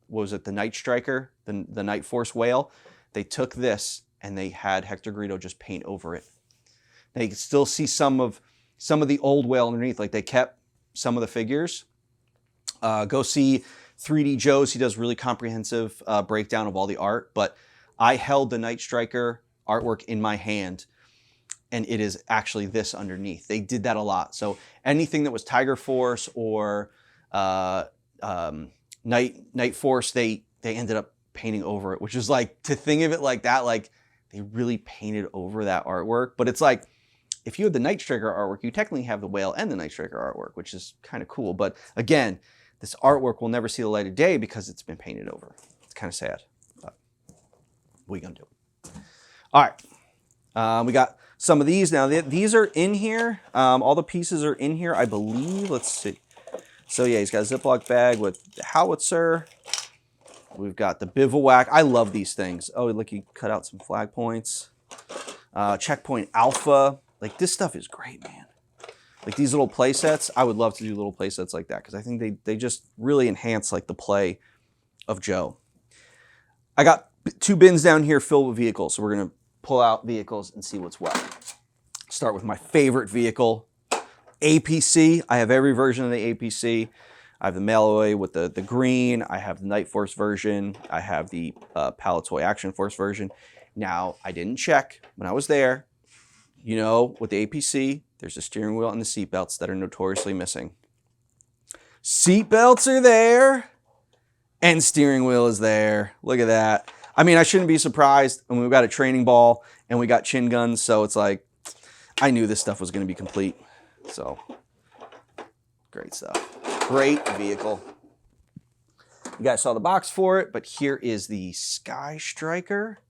what was it, the Night Striker, the Night Force whale, they took this and they had Hector Greedo just paint over it. Now you can still see some of the old whale underneath, like they kept some of the figures. Go see 3D Joe's, he does really comprehensive breakdown of all the art, but I held the Night Striker artwork in my hand, and it is actually this underneath. They did that a lot. So anything that was Tiger Force or Night Force, they ended up painting over it, which is like, to think of it like that, like they really painted over that artwork. But it's like, if you had the Night Striker artwork, you technically have the whale and the Night Striker artwork, which is kind of cool. But again, this artwork will never see the light of day because it's been painted over. It's kind of sad, but what are you gonna do? All right, we got some of these now. These are in here. All the pieces are in here, I believe. Let's see. So yeah, he's got a Ziploc bag with the howitzer. We've got the bivouac. I love these things. Oh, look, he cut out some flag points. Checkpoint Alpha. Like, this stuff is great, man. Like these little play sets, I would love to do little play sets like that, because I think they just really enhance like the play of Joe. I got 2 bins down here filled with vehicles, so we're gonna pull out vehicles and see what's what. Start with my favorite vehicle, APC. I have every version of the APC. I have the Malloy with the green. I have the Night Force version. I have the Palatoy Action Force version. Now, I didn't check when I was there. You know, with the APC, there's a steering wheel and the seat belts that are notoriously missing. Seat belts are there, and steering wheel is there. Look at that. I mean, I shouldn't be surprised. And we've got a training ball, and we got chin guns, so it's like, I knew this stuff was going to be complete. So, great stuff. Great vehicle. You guys saw the box for it, but here is the Sky Striker.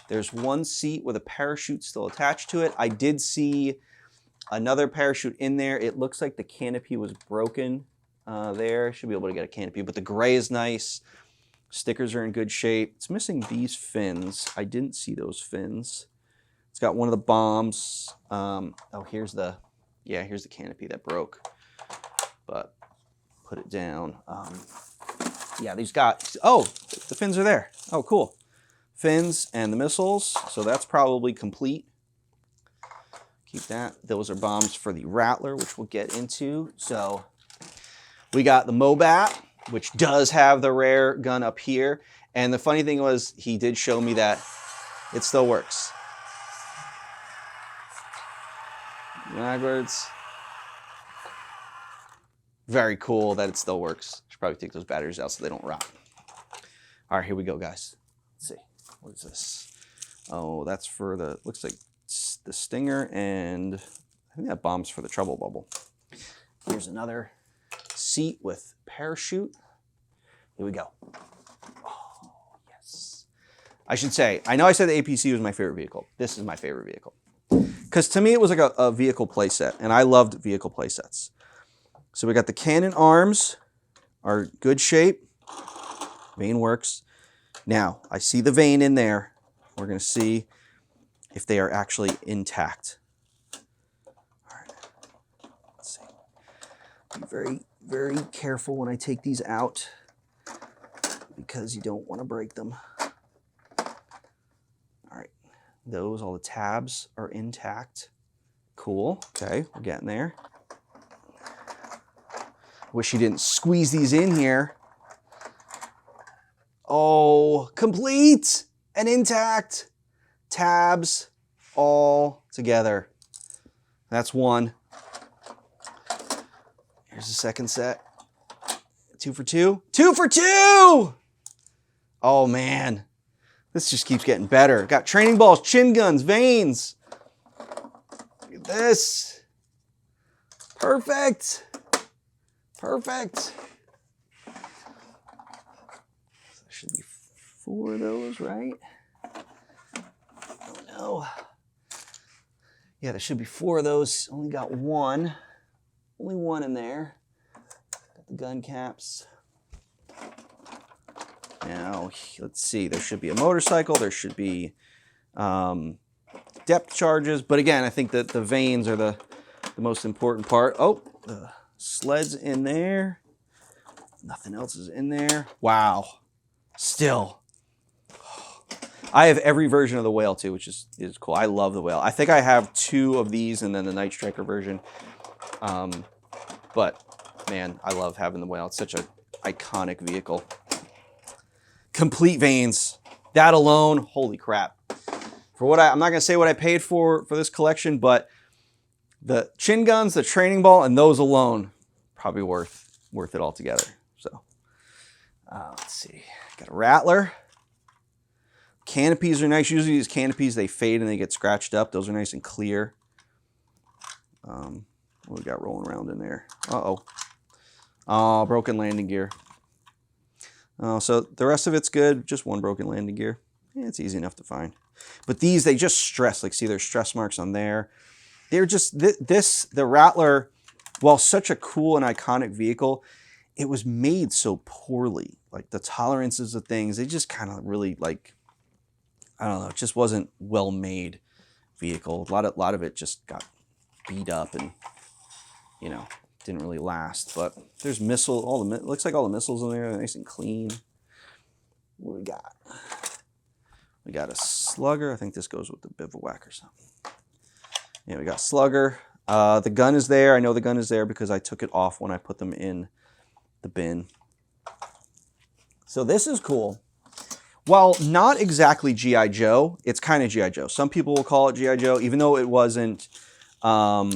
There's one seat with a parachute still attached to it. I did see another parachute in there. It looks like the canopy was broken there. Should be able to get a canopy, but the gray is nice. Stickers are in good shape. It's missing these fins. I didn't see those fins. It's got one of the bombs. Oh, here's the canopy that broke, but put it down. Yeah, these got, oh, the fins are there. Oh, cool. Fins and the missiles, so that's probably complete. Keep that. Those are bombs for the Rattler, which we'll get into. So we got the Mobat, which does have the rare gun up here. And the funny thing was, he did show me that it still works. Backwards. Very cool that it still works. Should probably take those batteries out so they don't rot. All right, here we go, guys. Let's see. What is this? Oh, that's for the, looks like the Stinger, and I think that bomb's for the Trouble Bubble. Here's another seat with parachute. Here we go. Oh, yes. I should say, I know I said the APC was my favorite vehicle. This is my favorite vehicle. Because to me, it was like a vehicle playset, and I loved vehicle playsets. So we got the cannon arms, are good shape. Vane works. Now, I see the vane in there. We're going to see if they are actually intact. All right. Let's see. Be very, very careful when I take these out, because you don't want to break them. All right. Those, all the tabs are intact. Cool. Okay, we're getting there. Wish you didn't squeeze these in here. Oh, complete. and intact. Tabs all together. That's one. Here's the second set. 2 for 2. 2 for 2! Oh man, this just keeps getting better. Got training balls, chin guns, veins. Look at this. Perfect. Perfect. There should be 4 of those, right? Oh no. Yeah, there should be 4 of those. Only got 1. Only 1 in there. Got the gun caps. Now, let's see. There should be a motorcycle. There should be depth charges. But again, I think that the veins are the most important part. Oh, the sled's in there. Nothing else is in there. Wow. Still. I have every version of the whale too, which is cool. I love the whale. I think I have 2 of these and then the Night Striker version. But man, I love having the whale. It's such an iconic vehicle. Complete veins. That alone, holy crap. For what I'm not gonna say what I paid for this collection, but the chin guns, the training ball, and those alone, probably worth it all together. So let's see. Got a Rattler. Canopies are nice. Usually these canopies, they fade and they get scratched up. Those are nice and clear. What we got rolling around in there? Uh-oh. Oh, broken landing gear. So the rest of it's good. Just 1 broken landing gear. Yeah, it's easy enough to find. But these, they just stress. Like, see, there's stress marks on there. They're just, the Rattler, while such a cool and iconic vehicle, it was made so poorly. Like, the tolerances of things, they just kind of really, like, I don't know, it just wasn't well-made vehicle. A lot of it just got beat up and, you know, didn't really last. But there's looks like all the missiles in there are nice and clean. What we got? We got a Slugger. I think this goes with the bivouac or something. Yeah, we got Slugger. The gun is there. I know the gun is there because I took it off when I put them in the bin. So this is cool. While not exactly G.I. Joe, it's kind of G.I. Joe. Some people will call it G.I. Joe, even though it wasn't. Oh,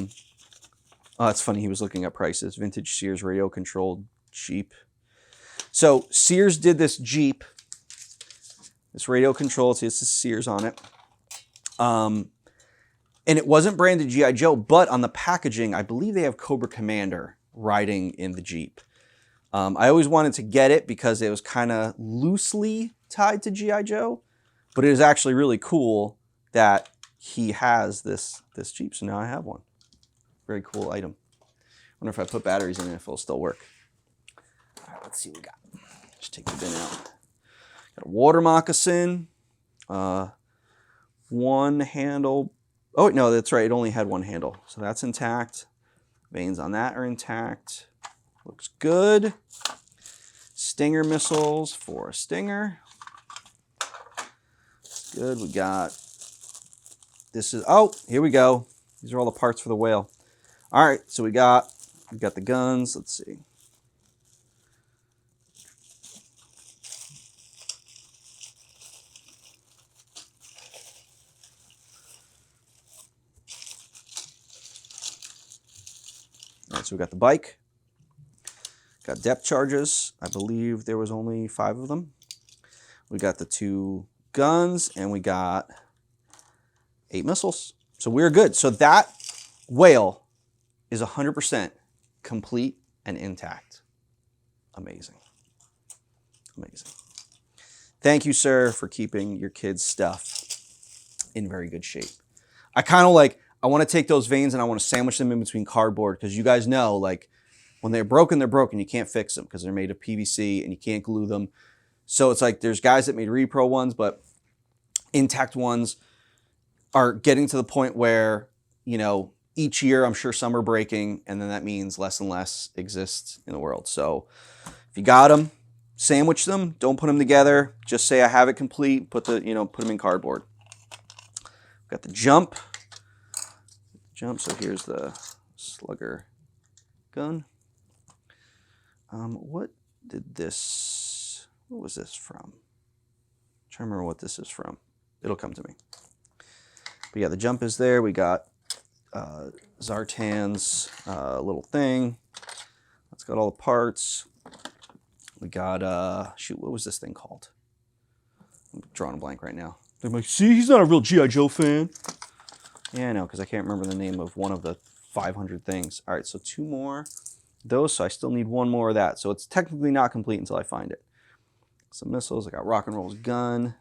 it's funny. He was looking at prices. Vintage Sears radio-controlled Jeep. So Sears did this Jeep, this radio-controlled. See, this is Sears on it. And it wasn't branded G.I. Joe, but on the packaging, I believe they have Cobra Commander riding in the Jeep. I always wanted to get it because it was kind of loosely tied to G.I. Joe, but it is actually really cool that he has this Jeep, so now I have one. Very cool item. Wonder if I put batteries in it, if it'll still work. All right, let's see what we got. Just take the bin out. Got a water moccasin. 1 handle. Oh, no, that's right. It only had 1 handle, so that's intact. Veins on that are intact. Looks good. Stinger missiles for a Stinger. Good. We got, this is, oh, here we go. These are all the parts for the whale. All right, so we got the guns. Let's see. All right, so we got the bike. Got depth charges. I believe there was only 5 of them. We got the 2 guns, and we got 8 missiles. So we're good. So that whale is 100% complete and intact. Amazing. Amazing. Thank you, sir, for keeping your kids' stuff in very good shape. I kind of like, I want to take those veins and I want to sandwich them in between cardboard because you guys know, like, when they're broken, they're broken. You can't fix them because they're made of PVC and you can't glue them. So it's like there's guys that made repro ones, but intact ones are getting to the point where, you know, each year I'm sure some are breaking, and then that means less and less exist in the world. So if you got them, sandwich them. Don't put them together. Just say I have it complete. Put them in cardboard. Got the jump. So here's the Slugger gun. What was this from? trying to remember what this is from. It'll come to me. But yeah, the jump is there. We got Zartan's little thing. It's got all the parts. We got, shoot, what was this thing called? I'm drawing a blank right now. I'm like, see, he's not a real G.I. Joe fan. Yeah, I know, because I can't remember the name of one of the 500 things. All right, so 2 more of those, so I still need 1 more of that. So it's technically not complete until I find it. Some missiles. I got Rock and Roll's gun.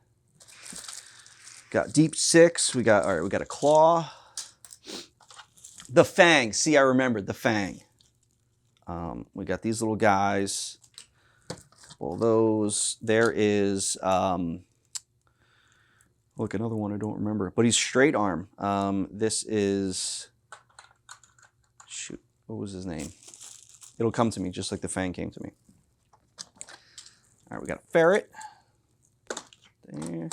Got Deep Six. We got, all right, we got a claw. The Fang. See, I remembered the Fang. We got these little guys. Well, those. There is, look, another one I don't remember, but he's straight arm. This is, shoot, what was his name? It'll come to me just like the Fang came to me. All right, we got a ferret. There.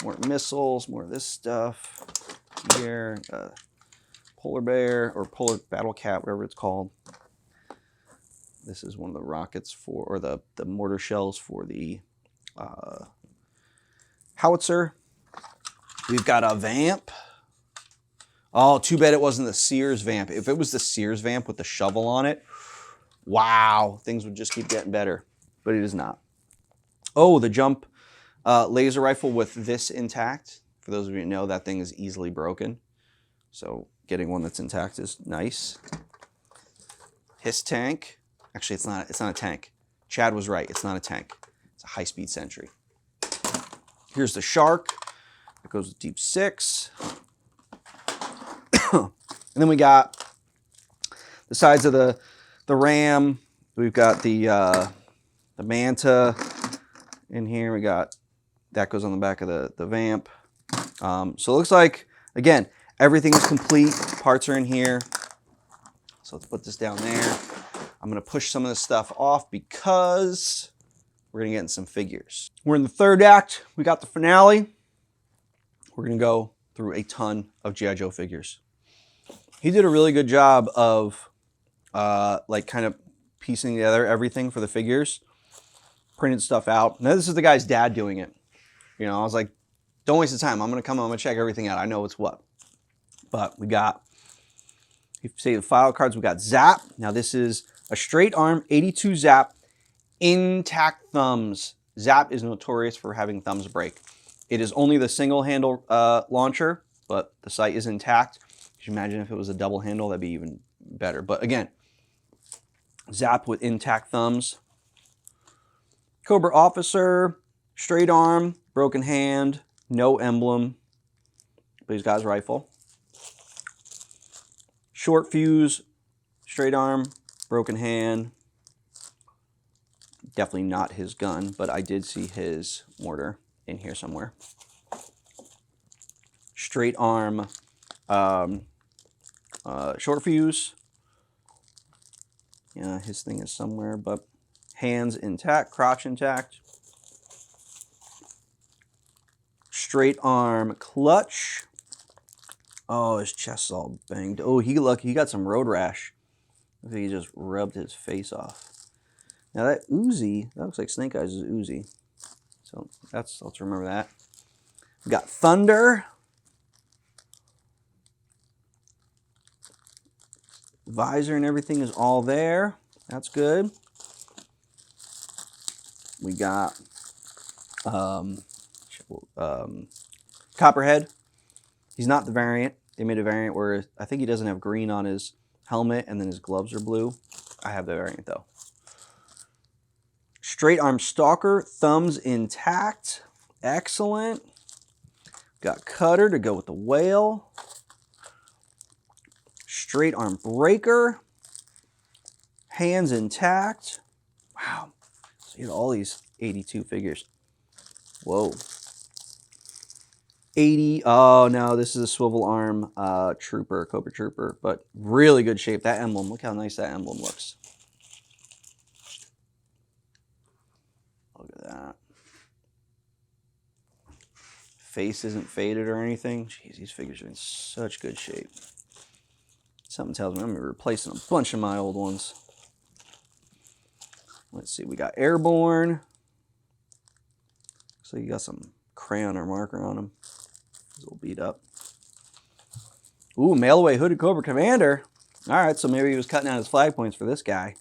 More missiles, more of this stuff. Here, polar bear or polar battle cat, whatever it's called. This is one of the rockets for, or the mortar shells for the howitzer. We've got a vamp. Oh, too bad it wasn't the Sears vamp. If it was the Sears vamp with the shovel on it, wow, things would just keep getting better. But it is not. Oh, the jump laser rifle with this intact. For those of you who know, that thing is easily broken. So getting one that's intact is nice. His tank. Actually, it's not a tank. Chad was right. It's not a tank. It's a high-speed sentry. Here's the shark. It goes with Deep Six. And then we got the sides of the ram. We've got the manta in here. We got, that goes on the back of the vamp. So it looks like, again, everything is complete. Parts are in here. So let's put this down there. I'm going to push some of this stuff off because we're going to get in some figures. We're in the 3rd act. We got the finale. We're going to go through a ton of G.I. Joe figures. He did a really good job of like kind of piecing together everything for the figures. Printed stuff out. Now this is the guy's dad doing it. You know, I was like, don't waste the time. I'm going to come, I'm going to check everything out. I know what's what. But we got, if you say the file cards, we got Zap. Now this is a straight arm 82 Zap, intact thumbs. Zap is notorious for having thumbs break. It is only the single handle launcher, but the sight is intact. Could you imagine if it was a double handle? That'd be even better. But again, Zap with intact thumbs. Cobra Officer, straight arm, broken hand, no emblem, but he's got his rifle. Short fuse, straight arm, broken hand. Definitely not his gun, but I did see his mortar in here somewhere. Straight arm, short fuse. Yeah, his thing is somewhere, but hands intact, crotch intact. Straight arm clutch. Oh, his chest's all banged. Oh, he got some road rash. I think he just rubbed his face off. Now that Uzi, that looks like Snake Eyes' Uzi. So let's remember that. We got Thunder. Visor and everything is all there. That's good. We got Copperhead. He's not the variant. They made a variant where I think he doesn't have green on his helmet and then his gloves are blue. I have the variant though. Straight arm Stalker, thumbs intact. Excellent. Got Cutter to go with the whale. Straight arm Breaker. Hands intact. Wow. So you had all these 82 figures. Whoa. 80. Oh no, this is a swivel arm trooper, Cobra Trooper, but really good shape. That emblem, look how nice that emblem looks. Look at that. Face isn't faded or anything. Jeez, these figures are in such good shape. Something tells me I'm gonna be replacing a bunch of my old ones. Let's see, we got Airborne. So you got some crayon or marker on him. He's a little beat up. Ooh, mail away hooded Cobra Commander. All right, so maybe he was cutting out his flag points for this guy.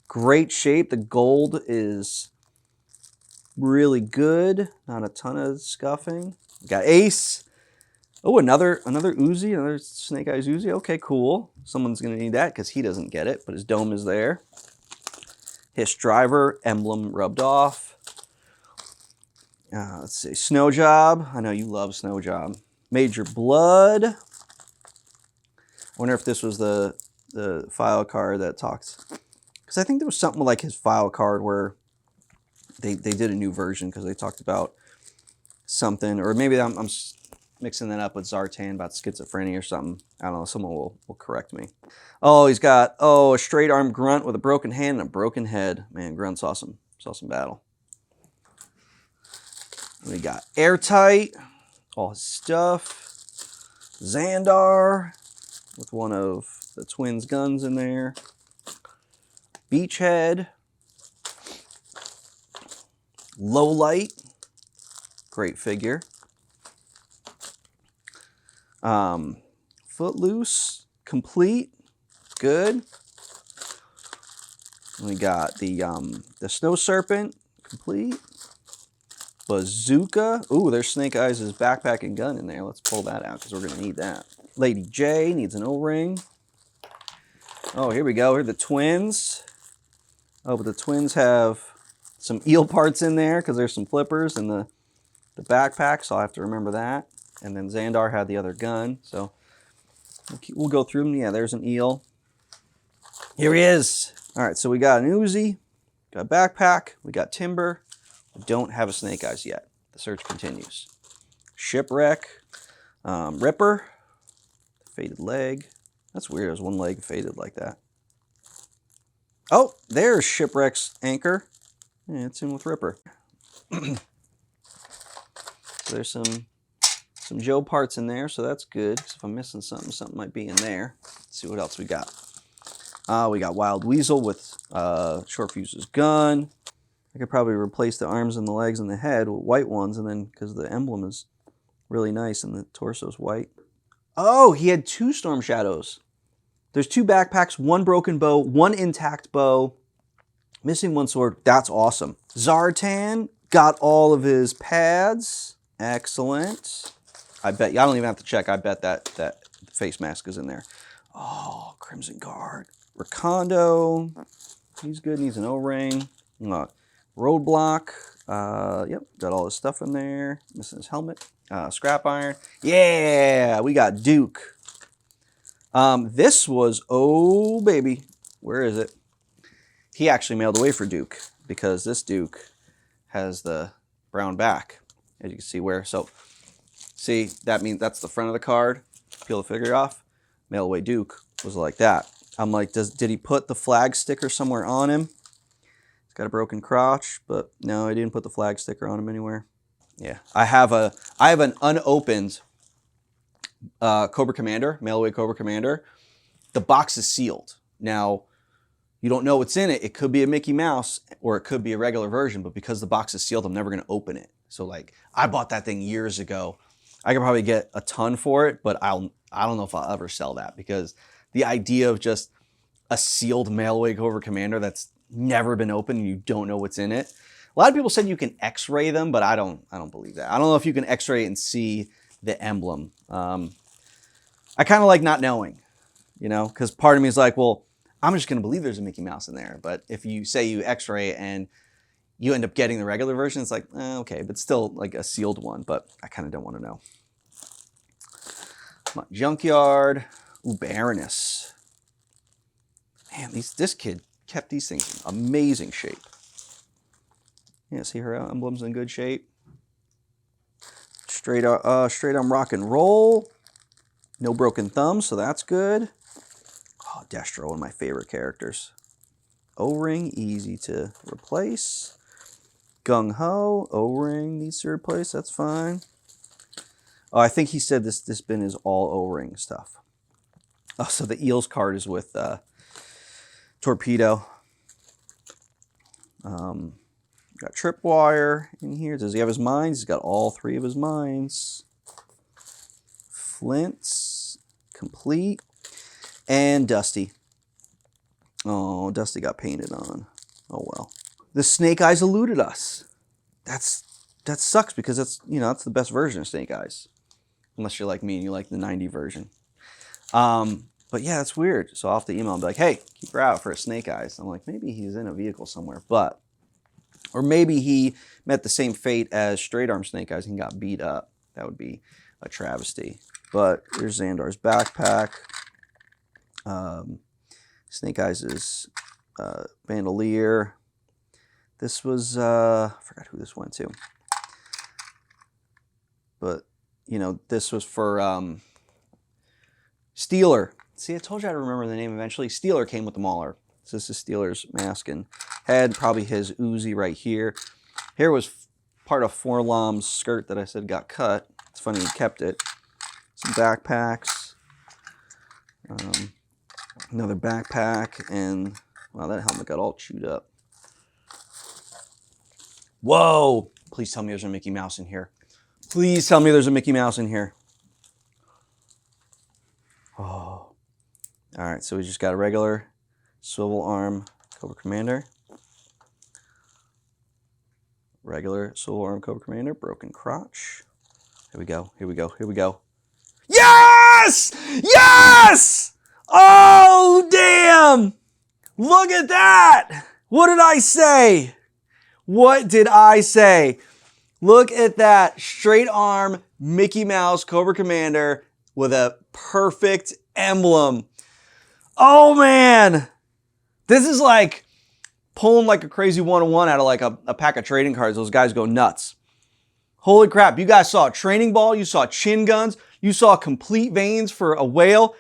Great shape. The gold is really good. Not a ton of scuffing. We got Ace. Oh, another Uzi, another Snake Eyes Uzi. Okay, cool. Someone's going to need that because he doesn't get it, but his dome is there. His driver, emblem rubbed off. Let's see, Snow Job. I know you love Snow Job. Major Blood. I wonder if this was the file card that talks. Because I think there was something like his file card where they did a new version because they talked about something. Or maybe I'm mixing that up with Zartan about schizophrenia or something. I don't know. Someone will correct me. Oh, he's got, a straight arm Grunt with a broken hand and a broken head. Man, Grunt's awesome. It's awesome battle. We got Airtight. All his stuff. Xandar with one of the twins' guns in there. Beachhead. Low Light. Great figure. Footloose. Complete. Good. We got the Snow Serpent. Complete. Bazooka. Ooh, there's Snake Eyes' backpack and gun in there. Let's pull that out because we're going to need that. Lady J needs an O-ring. Oh, here we go. Here are the twins. Oh, but the twins have some eel parts in there because there's some flippers in the backpack, so I'll have to remember that. And then Xandar had the other gun, so we'll go through them. Yeah, there's an eel. Here he is. All right, so we got an Uzi, got a backpack, we got Timber. We don't have a Snake Eyes yet. The search continues. Shipwreck, Ripper, faded leg. That's weird, there's one leg faded like that. Oh, there's Shipwreck's anchor. Yeah, it's in with Ripper. There's some Joe parts in there, so that's good. So if I'm missing something, something might be in there. Let's see what else we got. We got Wild Weasel with Short Fuse's gun. I could probably replace the arms and the legs and the head with white ones, and then because the emblem is really nice and the torso's white. Oh, he had 2 Storm Shadows. There's 2 backpacks, 1 broken bow, 1 intact bow, missing 1 sword. That's awesome. Zartan got all of his pads. Excellent. I bet, I don't even have to check. I bet that face mask is in there. Oh, Crimson Guard. Recondo. He's good. Needs an O-ring. Roadblock. Yep, got all his stuff in there. Missing his helmet. Scrap Iron. Yeah, we got Duke. This was, oh baby, where is it? He actually mailed away for Duke because this Duke has the brown back, as you can see where. So, see, that means that's the front of the card. Peel the figure off. Mail away Duke was like that. I'm like, did he put the flag sticker somewhere on him? He's got a broken crotch, but no, he didn't put the flag sticker on him anywhere. Yeah, I have an unopened Cobra Commander, mail away Cobra Commander. The box is sealed. Now, you don't know what's in it. It could be a Mickey Mouse or it could be a regular version, but because the box is sealed, I'm never going to open it. So like, I bought that thing years ago. I could probably get a ton for it, but I don't know if I'll ever sell that because the idea of just a sealed mail away Cobra Commander that's never been opened and you don't know what's in it. A lot of people said you can X-ray them, but I don't believe that. I don't know if you can X-ray and see the emblem. I kind of like not knowing, you know, because part of me is like, well, I'm just going to believe there's a Mickey Mouse in there. But if you say you X-ray and you end up getting the regular version, it's like, okay, but still like a sealed one. But I kind of don't want to know. Junkyard. Ooh, Baroness. Man, this kid kept these things in amazing shape. Yeah, see her emblem's in good shape. Straight arm rock and roll. No broken thumbs, so that's good. Oh, Destro, one of my favorite characters. O-ring, easy to replace. Gung Ho, O-ring needs to replace, that's fine. Oh, I think he said this bin is all O-ring stuff. Oh, so the Eels card is with Torpedo. Got tripwire in here. Does he have his mines? He's got all 3 of his mines. Flints, complete. And Dusty. Oh, Dusty got painted on. Oh well. The Snake Eyes eluded us. That sucks because that's, you know, that's the best version of Snake Eyes. Unless you're like me and you like the 90 version. But yeah, that's weird. So I'll have to email him and be like, hey, keep her out for a Snake Eyes. I'm like, maybe he's in a vehicle somewhere, but, or maybe he met the same fate as Straight Arm Snake Eyes and got beat up. That would be a travesty. But here's Xandar's backpack. Snake Eyes' bandolier. This was, I forgot who this went to. But, you know, this was for Steeler. See, I told you I'd remember the name eventually. Steeler came with the Mauler. So this is Steeler's mask and head. Probably his Uzi right here. Here was part of Forlom's skirt that I said got cut. It's funny he kept it. Some backpacks. Another backpack. And, wow, that helmet got all chewed up. Whoa! Please tell me there's a Mickey Mouse in here. Please tell me there's a Mickey Mouse in here. Oh. All right, so we just got a regular swivel arm Cobra Commander. Regular swivel arm Cobra Commander, broken crotch. Here we go, here we go, here we go. Yes! Yes! Oh, damn! Look at that! What did I say? What did I say? Look at that straight arm Mickey Mouse Cobra Commander with a perfect emblem. Oh man, this is like pulling like a crazy 101 out of like a pack of trading cards. Those guys go nuts. Holy crap, you guys saw a training ball, you saw chin guns, you saw complete veins for a whale,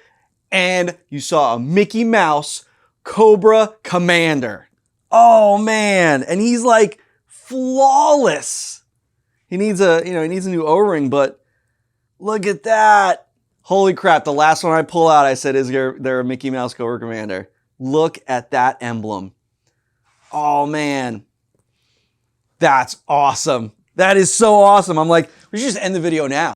and you saw a Mickey Mouse Cobra Commander. Oh man, and he's like flawless. He needs a new O-ring, but look at that. Holy crap, the last one I pull out, I said, is there a Mickey Mouse Cobra Commander? Look at that emblem. Oh man, that's awesome. That is so awesome. I'm like, we should just end the video now.